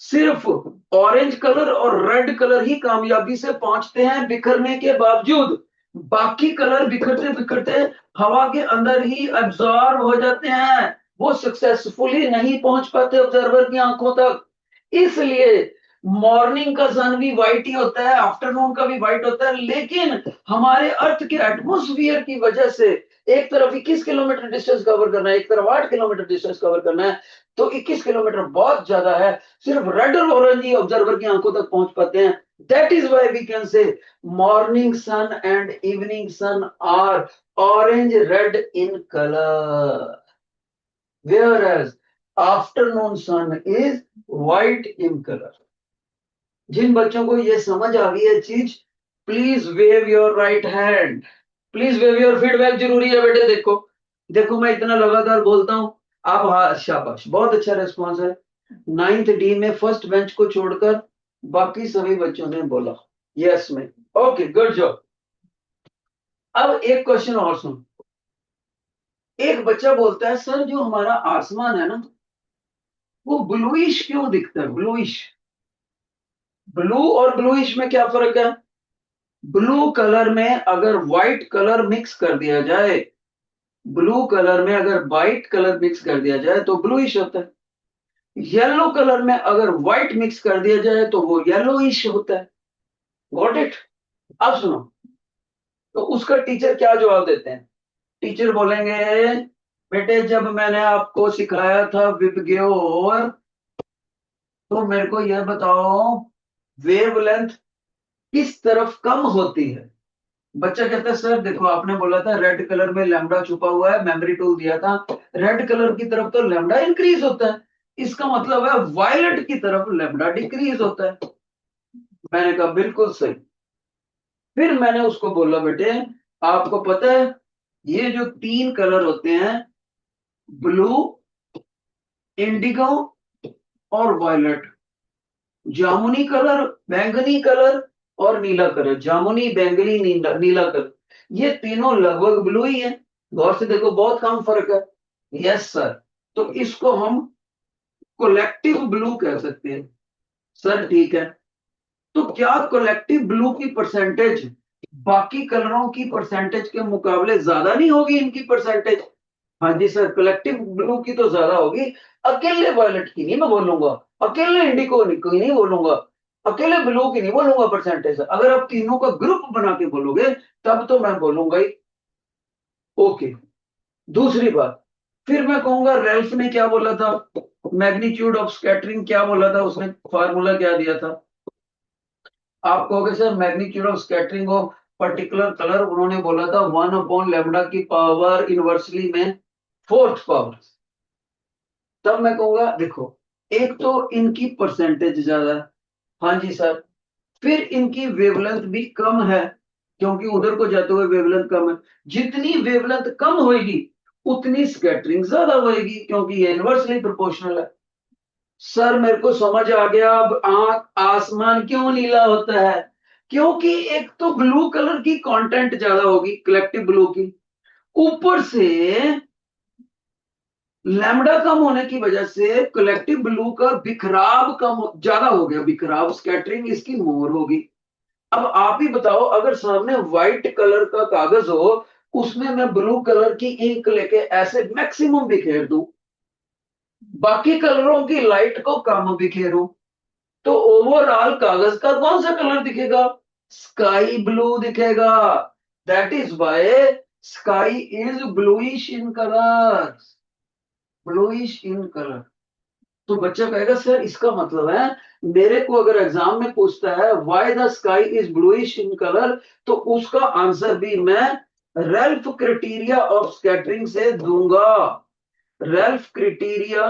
सिर्फ ऑरेंज कलर और रेड कलर ही कामयाबी से पहुंचते हैं बिखरने के बावजूद। बाकी कलर बिखरते बिखरते हवा के अंदर ही एब्जॉर्ब हो जाते हैं, वो सक्सेसफुली नहीं पहुंच पाते ऑब्जर्वर की आंखों तक। इसलिए मॉर्निंग का सन भी व्हाइट ही होता है, आफ्टरनून का भी व्हाइट होता है, लेकिन हमारे अर्थ के एटमोस्फियर की वजह से एक तरफ 21 किलोमीटर डिस्टेंस कवर करना है, एक तरफ 8 किलोमीटर डिस्टेंस कवर करना है, तो 21 किलोमीटर बहुत ज्यादा है, सिर्फ रेड और ऑरेंज ही ऑब्जर्वर की आंखों तक पहुंच पाते हैं। That is why we can say morning sun and evening sun are orange red in colour, whereas afternoon sun is white in color। जिन बच्चों को ये समझ आ गई है चीज, please wave your right hand, please wave your feedback जरूरी है बेटे। देखो देखो मैं इतना लगातार बोलता हूं, आप हाँ शाबाश, बहुत अच्छा रेस्पॉन्स है। 9th D में फर्स्ट बेंच को छोड़कर बाकी सभी बच्चों ने बोला यस में। Okay good job. अब एक क्वेश्चन और सुन। एक बच्चा बोलता है सर जो हमारा आसमान है ना वो ब्लूइश क्यों दिखता है, ब्लूइश। ब्लू और ब्लूइश में क्या फर्क है। ब्लू कलर में अगर व्हाइट कलर मिक्स कर दिया जाए, ब्लू कलर में अगर व्हाइट कलर मिक्स कर दिया जाए तो ब्लूइश होता है। येलो कलर में अगर व्हाइट मिक्स कर दिया जाए तो वो येलोइश होता है। Got it. अब सुनो, तो उसका टीचर क्या जवाब देते हैं। टीचर बोलेंगे बेटे जब मैंने आपको सिखाया था विबग्योर तो मेरे को यह बताओ वेवलेंथ किस तरफ कम होती है। बच्चा कहता है सर देखो आपने बोला था रेड कलर में लैम्डा छुपा हुआ है, मेमोरी टूल दिया था, रेड कलर की तरफ तो लैम्डा इंक्रीज होता है, इसका मतलब है वायलेट की तरफ लैम्डा डिक्रीज होता है। मैंने कहा बिल्कुल सही। फिर मैंने उसको बोला बेटे आपको पता है ये जो 3 कलर होते हैं, ब्लू, इंडिगो और वायलेट, जामुनी कलर, बैंगनी कलर और नीला कलर, जामुनी बैंगनी नीला नीला कलर, ये तीनों लगभग ब्लू ही है। गौर से देखो बहुत कम फर्क है। Yes sir. तो इसको हम कोलेक्टिव ब्लू कह सकते हैं। सर ठीक है, तो क्या कलेक्टिव ब्लू की परसेंटेज बाकी कलरों की परसेंटेज के मुकाबले ज्यादा नहीं होगी इनकी परसेंटेज। हाँ जी सर, कलेक्टिव ब्लू की तो ज्यादा होगी, अकेले वायलेट की नहीं मैं बोलूंगा, अकेले इंडिको की नहीं बोलूंगा, अकेले ब्लू की नहीं बोलूंगा परसेंटेज। अगर आप तीनों का ग्रुप बना के बोलोगे तब तो मैं बोलूंगा ही। ओके। दूसरी बात, फिर मैं कहूंगा रेल्फ ने क्या बोला था, मैग्नीट्यूड ऑफ स्कैटरिंग क्या बोला था, उसने फार्मूला क्या दिया था। आप कहोगे sir magnitude of scattering of particular colour उन्होंने बोला था 1/λ की पावर इनवर्सली में 4th पावर। तब मैं कहूंगा देखो एक तो इनकी परसेंटेज ज्यादा है, हाँ जी सर, फिर इनकी वेवलेंथ भी कम है क्योंकि उधर को जाते हुए वेवलेंथ कम है। जितनी वेवलेंथ कम होगी उतनी स्कैटरिंग ज्यादा होगी क्योंकि ये इनवर्सली प्रोपोर्शनल है। सर मेरे को समझ आ गया अब आंख आसमान क्यों नीला होता है, क्योंकि एक तो ब्लू कलर की कंटेंट ज्यादा होगी कलेक्टिव ब्लू की, ऊपर से लैम्डा कम होने की वजह से कलेक्टिव ब्लू का बिखराव कम ज्यादा हो गया, बिखराव स्कैटरिंग इसकी मोर होगी। अब आप ही बताओ अगर सामने व्हाइट कलर का कागज हो उसमें मैं ब्लू कलर की इंक लेके ऐसे मैक्सिमम बिखेर दूं, बाकी कलरों की लाइट को कम बिखेरूं, तो ओवरऑल कागज का कौन सा कलर दिखेगा, स्काई ब्लू दिखेगा। That is why sky is bluish in colour, bluish in colour. तो बच्चा कहेगा सर इसका मतलब है मेरे को अगर एग्जाम में पूछता है why the sky is bluish in colour तो उसका आंसर भी मैं रेल्फ क्राइटेरिया ऑफ स्कैटरिंग से दूंगा। रेल्फ क्राइटेरिया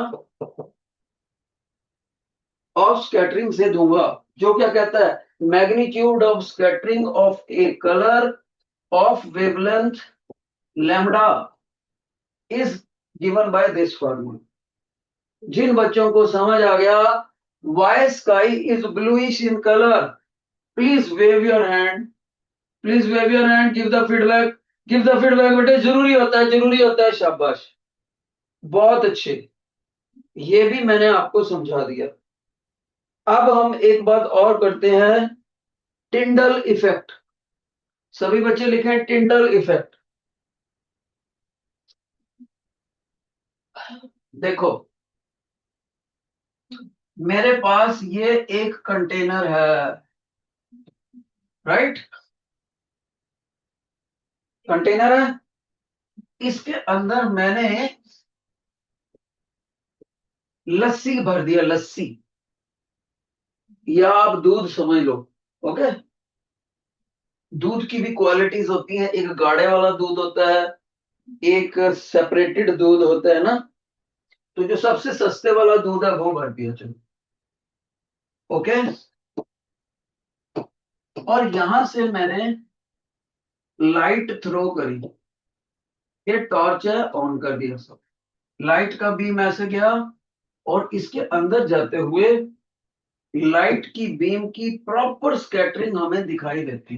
ऑफ स्कैटरिंग से दूंगा जो क्या कहता है magnitude of scattering of a colour of wavelength lambda is given by this formula. जिन बच्चों को समझ आ गया why sky is bluish in colour, please wave your hand, please wave your hand, give the feedback. Give the feedback बेटे, जरूरी होता है, जरूरी होता है, शाबाश, बहुत अच्छे, ये भी मैंने आपको समझा दिया। अब हम एक बात और करते हैं, टिंडल इफेक्ट। सभी बच्चे लिखें टिंडल इफेक्ट। देखो, मेरे पास ये एक कंटेनर है, राइट, कंटेनर है, इसके अंदर मैंने लस्सी भर दिया, लस्सी, या आप दूध समझ लो। ओके, दूध की भी क्वालिटीज होती हैं, एक गाढ़े वाला दूध होता है, एक सेपरेटेड दूध होता है ना, तो जो सबसे सस्ते वाला दूध है वो भर दिया, चलो। ओके, और यहां से मैंने लाइट थ्रो करी, ये टॉर्च है, ऑन कर दिया सब, लाइट का बीम ऐसे गया, और इसके अंदर जाते हुए लाइट की बीम की प्रॉपर स्कैटरिंग हमें दिखाई देती,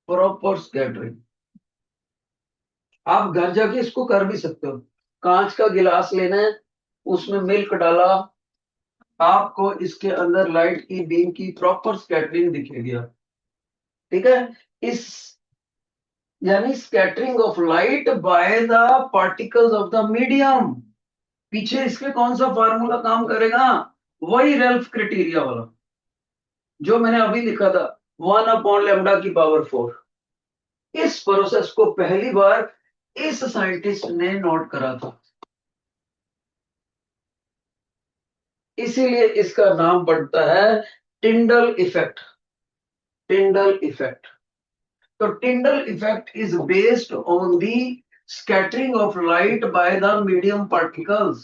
प्रॉपर स्कैटरिंग। आप घर जाके इसको कर भी सकते हो, कांच का गिलास लेना है, उसमें मिल्क डाला, आपको इसके अंदर लाइट की बीम की प्रॉपर स्कैटरिंग दिखेगी, ठीक है। इस यानी scattering of light by the particles of the medium, पीछे इसके कौन सा फार्मूला काम करेगा, वही रेल्फ क्राइटेरिया वाला जो मैंने अभी लिखा था, 1/λ⁴। इस प्रोसेस को पहली बार इस साइंटिस्ट ने नोट करा था, इसीलिए इसका नाम पड़ता है टिंडल इफेक्ट। टिंडल इफेक्ट, तो Tyndall effect is based on the scattering of light by the medium particles.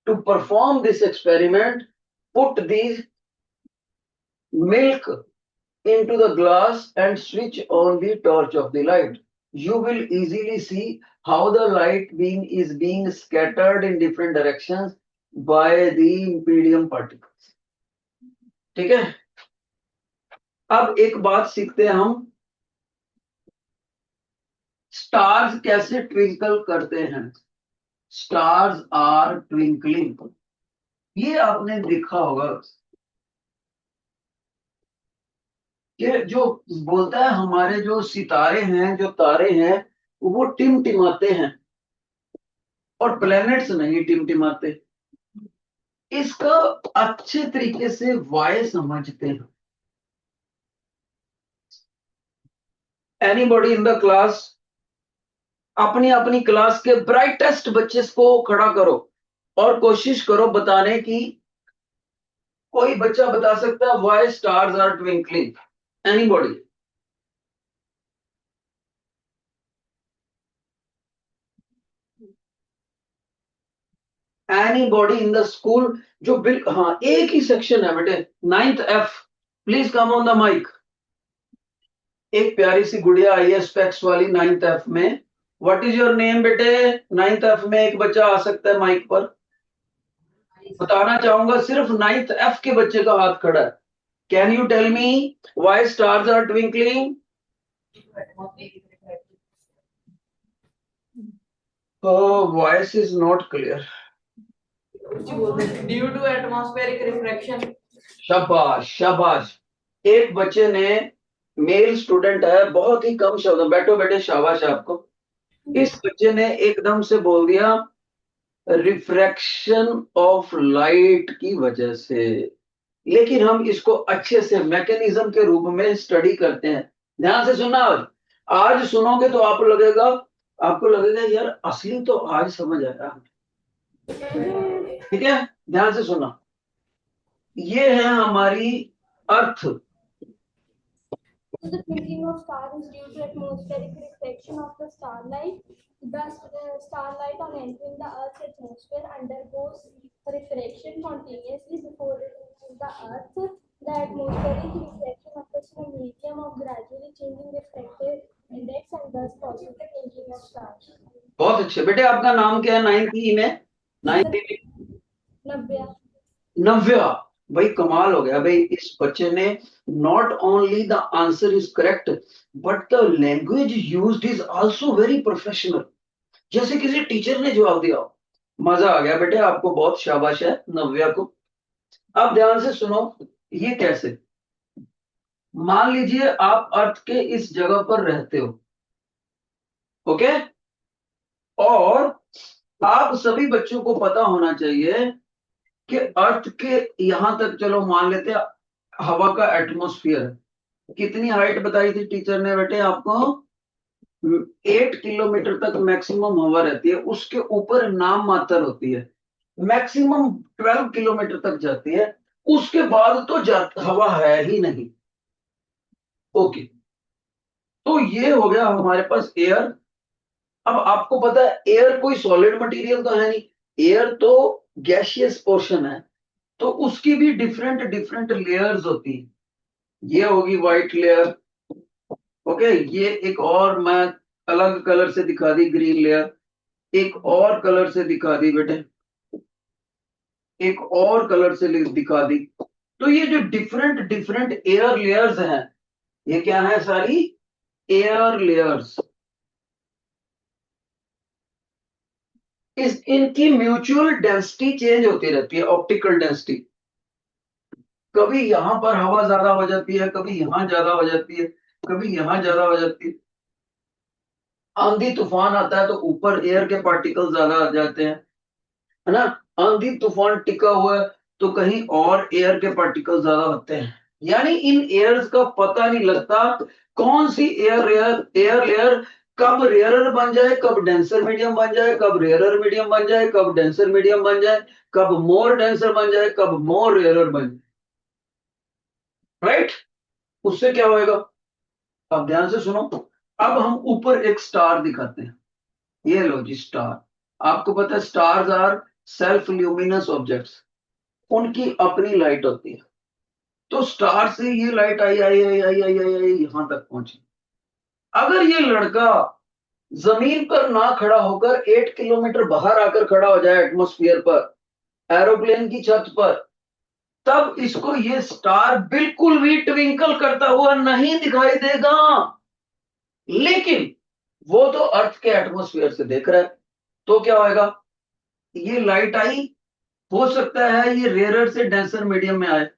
To perform this experiment, put the milk into the glass and switch on the torch of the light. You will easily see how the light beam is being scattered in different directions by the medium particles. ठीक है, अब एक बात सीखते हैं हम, स्टार्स कैसे ट्विंकल करते हैं। स्टार्स आर ट्विंकलिंग, ये आपने देखा होगा कि जो बोलता है हमारे जो सितारे हैं, जो तारे हैं, वो टिमटिमाते हैं, और प्लैनेट्स नहीं टिमटिमाते। इसका अच्छे तरीके से वाय समझते हैं। एनीबॉडी इन द क्लास, अपनी अपनी क्लास के ब्राइटेस्ट बच्चे को खड़ा करो और कोशिश करो बताने की। कोई बच्चा बता सकता है why stars are twinkling, anybody? Anybody in the school जो बिल, हाँ एक ही सेक्शन है बेटे, 9th F, please come on the mic. एक प्यारी सी गुड़िया आई है स्पेक्स वाली 9th F में, व्हाट इज योर नेम बेटे? 9th F में एक बच्चा आ सकता है माइक पर, बताना चाहूंगा, सिर्फ 9th F के बच्चे का हाथ खड़ा है। Can you tell me why stars are twinkling? Voice is not clear.
Due to atmospheric refraction.
शाबाश शाबाश, एक बच्चे ने, मेल स्टूडेंट है, बहुत ही कम शब्द, बैठो बेटे, शाबाश आपको। इस बच्चे ने एकदम से बोल दिया रिफ्रैक्शन ऑफ लाइट की वजह से, लेकिन हम इसको अच्छे से मैकेनिज्म के रूप में स्टडी करते हैं। ध्यान से सुनना, आज सुनोगे तो आपको लगेगा यार असली तो आज समझ आया, ठीक है, ध्यान से सुना। ये है हमारी अर्थ।
So the twinkling of stars is due to atmospheric reflection of the starlight. Thus, starlight on entering the Earth's atmosphere undergoes refraction continuously before reaching the Earth. The atmospheric reflection occurs in a medium of gradually changing refractive index and thus causes the twinkling of stars.
बहुत अच्छे बेटे, आपका नाम क्या है 9th E में? 9th E में
Navya.
नव्या, भाई कमाल हो गया भाई, इस बच्चे ने not only the answer is correct but the language used is also very professional, जैसे किसी टीचर ने जवाब दिया हो। मजा आ गया बेटे, आपको बहुत शाबाश है नव्या को। अब ध्यान से सुनो, ये कैसे। मान लीजिए आप अर्थ के इस जगह पर रहते हो, ओके, और आप सभी बच्चों को पता होना चाहिए कि अर्थ के यहां तक, चलो मान लेते हैं हवा का एटमॉस्फेयर है। कितनी हाइट बताई थी टीचर ने बेटे आपको? 8 किलोमीटर तक मैक्सिमम हवा रहती है, उसके ऊपर नाम मात्र होती है। मैक्सिमम 12 किलोमीटर तक जाती है, उसके बाद तो हवा है ही नहीं। ओके, तो ये हो गया हमारे पास एयर। अब आपको पता है एयर कोई सॉलिड मटेरियल तो है नहीं, एयर तो गैसियस पोर्शन है, तो उसकी भी डिफरेंट डिफरेंट लेयर्स होती है। ये होगी व्हाइट लेयर, ओके, ये एक और मैं अलग कलर से दिखा दी ग्रीन लेयर, एक और कलर से दिखा दी बेटे, एक और कलर से दिखा दी। तो ये जो डिफरेंट डिफरेंट एयर लेयर्स हैं, ये क्या है? सारी एयर लेयर्स। इनकी म्यूचुअल डेंसिटी चेंज होती रहती है, ऑप्टिकल डेंसिटी। कभी यहां पर हवा ज्यादा हो जाती है, कभी यहां ज्यादा हो जाती है, कभी यहां ज्यादा हो जाती है। आंधी तूफान आता है तो ऊपर एयर के पार्टिकल ज्यादा आ जाते हैं, है ना। आंधी तूफान टिका हुआ है तो कहीं और एयर के पार्टिकल ज्यादा होते हैं। यानी इन एयर्स का पता नहीं लगता कौन सी एयर लेयर कब रेयरर बन जाए, कब डेंसर मीडियम बन जाए, कब रेयरर मीडियम बन जाए, कब डेंसर मीडियम बन जाए, कब मोर डेंसर बन जाए, कब मोर रेयरर बन जाए, राइट। उससे क्या होएगा? अब ध्यान से सुनो, अब हम ऊपर एक स्टार दिखाते हैं। ये लो जी स्टार। आपको पता है stars are self luminous objects, उनकी अपनी लाइट होती है। तो स्टार से ये लाइट आई आई आई आई आई आई आई यहां तक पहुंची। अगर ये लड़का जमीन पर ना खड़ा होकर 8 किलोमीटर बाहर आकर खड़ा हो जाए एटमॉस्फेयर पर, एरोप्लेन की छत पर, तब इसको ये स्टार बिल्कुल भी ट्विंकल करता हुआ नहीं दिखाई देगा। लेकिन वो तो अर्थ के एटमॉस्फेयर से देख रहा है, तो क्या होएगा? ये लाइट आई, हो सकता है ये रेयरर से डेंसर मीडियम में आए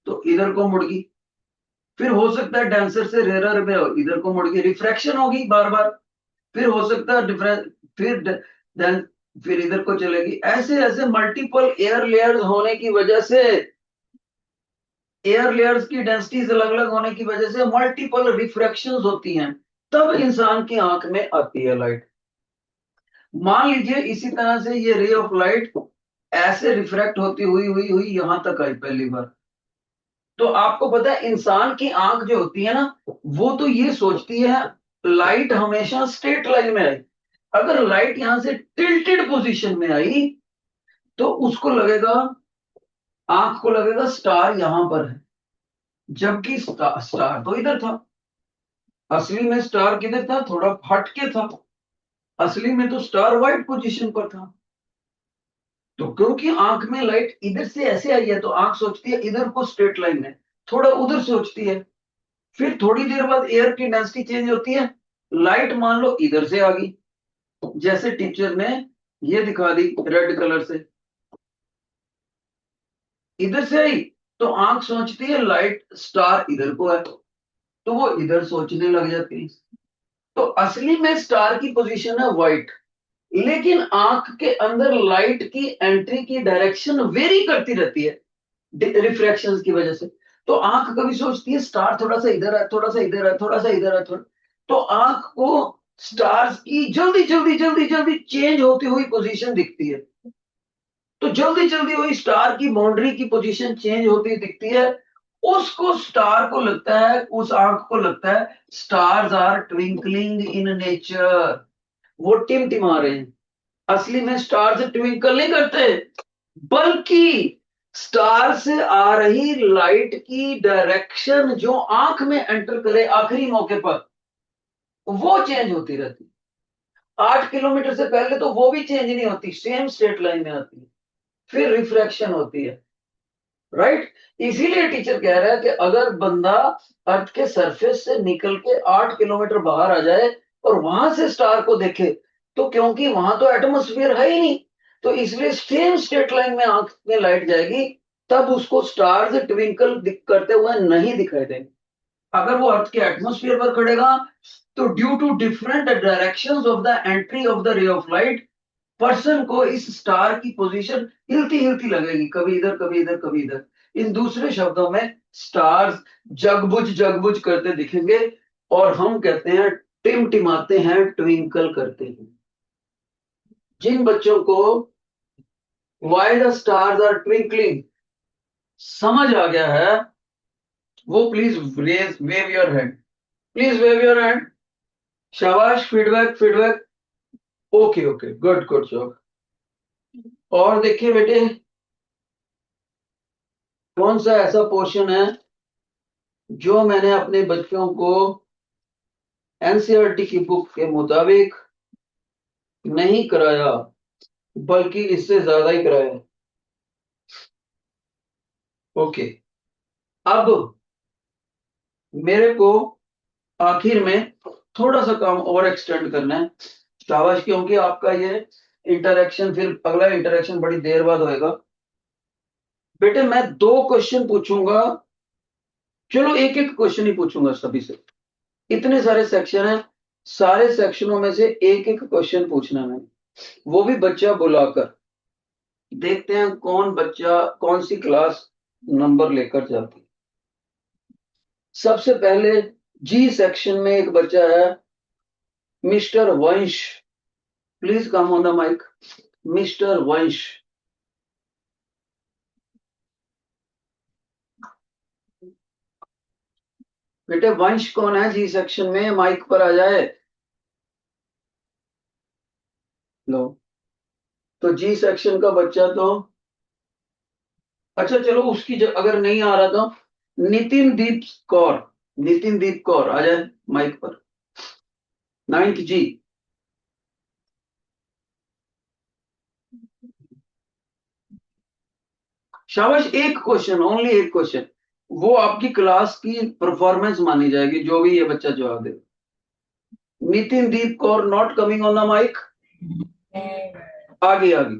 तो इधर को मुड़ गई, फिर हो सकता है डेंसर से रेयरर में इधर को मुड़ गई, रिफ्रैक्शन होगी बार बार, फिर हो सकता है डिफरेंस, देन फिर इधर को चलेगी। ऐसे ऐसे मल्टीपल एयर लेयर्स होने की वजह से, एयर लेयर्स की डेंसिटीज अलग अलग होने की वजह से मल्टीपल रिफ्रैक्शंस होती हैं, तब इंसान की आंख में आती है लाइट। मान लीजिए इसी तरह से ये रे ऑफ लाइट ऐसे रिफ्रैक्ट होती हुई हुई हुई यहां तक आई पहली बार, तो आपको पता है इंसान की आंख जो होती है ना, वो तो ये सोचती है लाइट हमेशा स्ट्रेट लाइन में आए। अगर लाइट यहां से टिल्टेड पोजीशन में आई तो उसको लगेगा, आंख को लगेगा स्टार यहां पर है, जबकि स्टार तो इधर था। असली में स्टार किधर था? थोड़ा हट के था। असली में तो स्टार वाइट पोजीशन पर था। तो क्योंकि आंख में लाइट इधर से ऐसे आई है तो आंख सोचती है इधर को स्ट्रेट लाइन है, थोड़ा उधर सोचती है। फिर थोड़ी देर बाद एयर की डेंसिटी चेंज होती है, लाइट मान लो इधर से आ गई, जैसे टीचर ने ये दिखा दी रेड कलर से, इधर से आई तो आंख सोचती है लाइट स्टार इधर को है, तो वो इधर सोचने लग जाती है। तो असली में स्टार की पोजीशन है व्हाइट, लेकिन आंख के अंदर लाइट की एंट्री की डायरेक्शन वेरी करती रहती है रिफ्रैक्शंस की वजह से। तो आंख कभी सोचती है स्टार थोड़ा सा इधर है, थोड़ा सा इधर है, थोड़ा सा इधर है, थोड़ा, तो आंख को स्टार्स की जल्दी जल्दी जल्दी जल्दी चेंज होती हुई पोजीशन दिखती है। तो जल्दी जल्दी वही स्टार की बाउंड्री की पोजीशन चेंज होती दिखती है। उसको स्टार को लगता है, उस आंख को लगता है stars are twinkling in nature, वो टिमटिमा रहे हैं। असली में स्टार से ट्विंकल नहीं करते, बल्कि स्टार से आ रही लाइट की डायरेक्शन जो आंख में एंटर करे आखिरी मौके पर, वो चेंज होती रहती है। 8 किलोमीटर से पहले तो वो भी चेंज नहीं होती, सेम स्ट्रेट लाइन में आती है, फिर रिफ्रैक्शन होती है। राइट। इसीलिए टीचर कह रहा है कि अगर बंदा अर्थ के सरफेस से निकल के 8 किलोमीटर बाहर आ जाए और वहां से स्टार को देखे, तो क्योंकि वहां तो एटमोस्फियर है ही नहीं, तो इसलिए सेम स्ट्रेट लाइन में आंख में लाइट जाएगी, तब उसको स्टार्स ट्विंकल करते हुए नहीं दिखाई देंगे। अगर वो अर्थ के एटमोस्फियर पर खड़ेगा तो due to different directions of the entry of the ray of light, person को इस स्टार की पोजीशन हिलती हिलती लगेगी, कभी इधर कभी इधर कभी इधर। इन दूसरे शब्दों में स्टार्स जगबुझ करते दिखेंगे, और हम कहते हैं टिमटिमाते हैं, ट्विंकल करते हैं। जिन बच्चों को why the stars are twinkling समझ आ गया है, वो please wave your hand, please wave your hand. शाबाश, feedback feedback. Okay okay, good good job. और देखिए बेटे, कौन सा ऐसा पोर्शन है जो मैंने अपने बच्चों को एनसीईआरटी की बुक के मुताबिक नहीं कराया, बल्कि इससे ज्यादा ही कराया। ओके, अब मेरे को आखिर में थोड़ा सा काम और एक्सटेंड करना है। शाबाश, क्योंकि आपका ये इंटरेक्शन, फिर अगला इंटरेक्शन बड़ी देर बाद होएगा। बेटे मैं 2 क्वेश्चन पूछूंगा, चलो एक एक क्वेश्चन ही पूछूंगा सभी से। इतने सारे सेक्शन हैं, सारे सेक्शनों में से एक एक क्वेश्चन पूछना है, वो भी बच्चा बुलाकर। देखते हैं कौन बच्चा कौन सी क्लास नंबर लेकर जाती है। सबसे पहले जी सेक्शन में एक बच्चा है, mister Vansh. Please come on the mic, mister Vansh. बेटे वंश कौन है जी सेक्शन में, माइक पर आ जाए। लो, तो जी सेक्शन का बच्चा तो, अच्छा चलो उसकी अगर नहीं आ रहा तो नितिन दीप कौर, नितिन दीप कौर आ जाए माइक पर, 9th जी। शाबाश, एक क्वेश्चन, ओनली एक क्वेश्चन, वो आपकी क्लास की परफॉर्मेंस मानी जाएगी जो भी ये बच्चा जवाब दे। Nitin Deep Kaur not coming on the mic. आगे आगे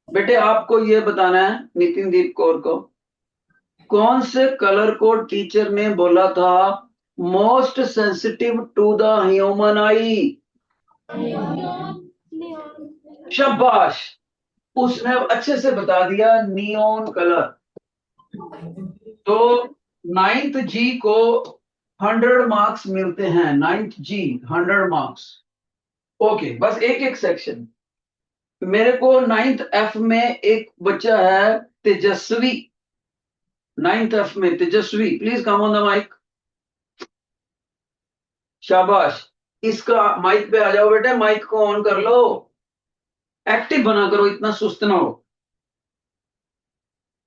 बेटे, आपको ये बताना है नितिन दीप कौर को, कौन से कलर को टीचर ने बोला था most sensitive to the human eye. शाबाश, उसने अच्छे से बता दिया, नियोन कलर। तो 9th जी को 100 मार्क्स मिलते हैं, 9th जी 100 मार्क्स। ओके, बस एक एक सेक्शन। मेरे को 9th एफ में एक बच्चा है तेजस्वी, 9th एफ में Tejaswi, please come on the mic. शाबाश, इसका माइक पे आ जाओ बेटे, माइक को ऑन कर लो, एक्टिव बना करो, इतना सुस्त ना हो।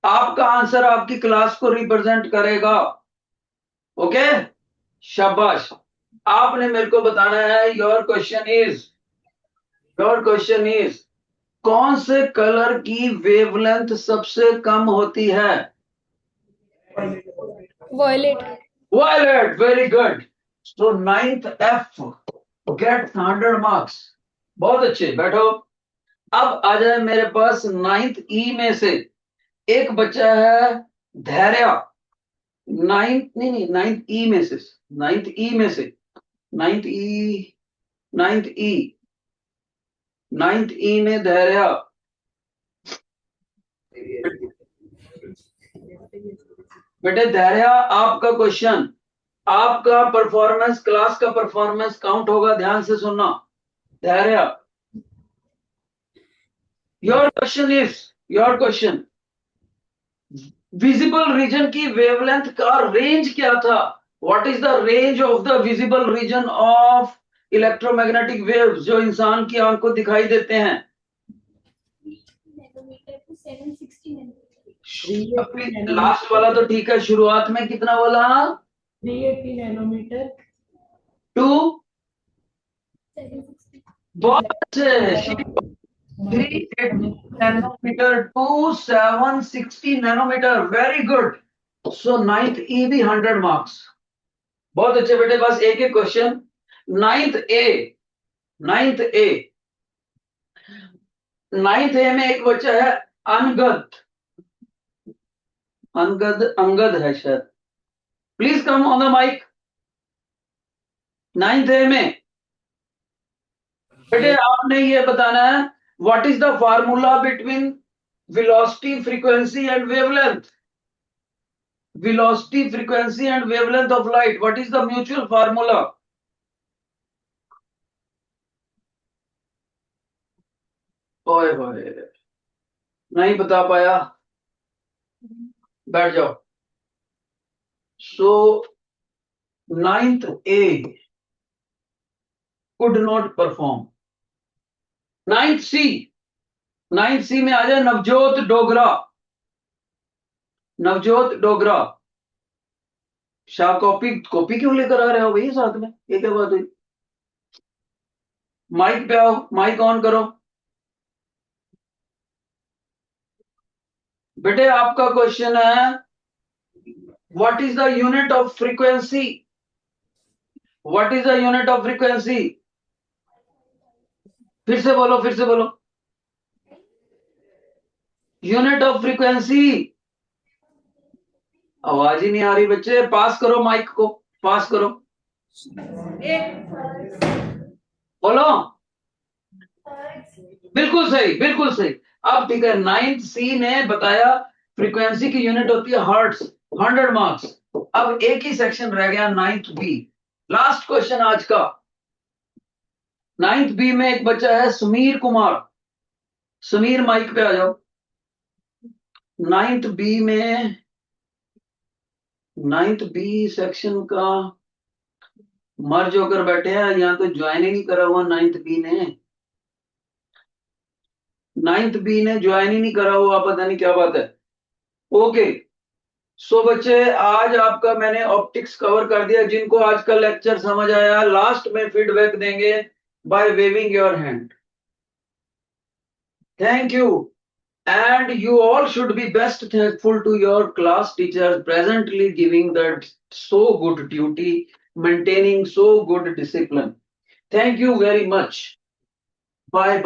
आपका आंसर आपकी क्लास को रिप्रेजेंट करेगा। ओके, शाबाश। आपने मेरे को बताना है, योर क्वेश्चन इज कौन से कलर की वेवलेंथ सबसे कम होती है।
Violet.
Violet, very good. So 9th F get 100 marks. बहुत अच्छे, बैठो। अब आ जाए मेरे पास 9th ई में से एक बच्चा है धैर्य, 9th ई में से, 9th ई में से, 9th ई, 9th ई, 9th ई में धैर्य। बेटे धैर्य, आपका क्वेश्चन, आपका परफॉर्मेंस, क्लास का परफॉर्मेंस काउंट होगा, ध्यान से सुनना। धैर्य, योर क्वेश्चन, विजिबल रीजन की वेवलेंथ का रेंज क्या था। What is the range of the visible region of electromagnetic waves जो इंसान की आंख को दिखाई देते हैं।
Nanometer to 760 nanometer.
लास्ट वाला तो ठीक है, शुरुआत में कितना बोला,
380 नैनोमीटर
टू।
760.
बहुत अच्छे, 380 nanometer to 760 nanometer. Very good. So 9th E भी 100 marks. बहुत अच्छे बेटे. बस एक एक क्वेश्चन. 9th A में एक बच्चा है अंगद है शायद. Please come on the mic. 9th A में बेटे आपने ये बताना है what is the formula between velocity, frequency and wavelength. Velocity, frequency and wavelength of light. What is the mutual formula? ओए होए, नहीं बता पाया. बैठ जाओ. So 9th A could not perform. 9th C में आ जाए नवजोत डोगरा. शाह कॉपी क्यों लेकर आ रहे हो भैया साथ में? ये क्या बात हुई? माइक पे आओ, माइक ऑन करो. बेटे आपका क्वेश्चन है what is the unit of frequency. What is the unit of frequency? फिर से बोलो. Unit of frequency. आवाज ही नहीं आ रही बच्चे. पास करो माइक को, पास करो. बोलो. बिल्कुल सही. अब ठीक है. 9th C ने बताया फ्रीक्वेंसी की यूनिट होती है हर्ट्ज. 100 मार्क्स. अब एक ही सेक्शन रह गया 9th B. लास्ट क्वेश्चन आज का. 9th B में एक बच्चा है सुमीर कुमार. सुमीर माइक पे आ जाओ. 9th B सेक्शन का मर्ज होकर बैठे हैं. यहाँ तो ज्वाइन ही नहीं करा हुआ 9th B ने ज्वाइन ही नहीं करा हुआ. पता नहीं क्या बात है. ओके. सो बच्चे आज आपका मैंने ऑप्टिक्स कवर कर दिया. जिनको आज का लेक्चर समझ आया लास्ट में फीडबैक देंगे by waving your hand. Thank you. And you all should be best thankful to your class teachers presently giving that so good duty, maintaining so good discipline. Thank you very much. Bye.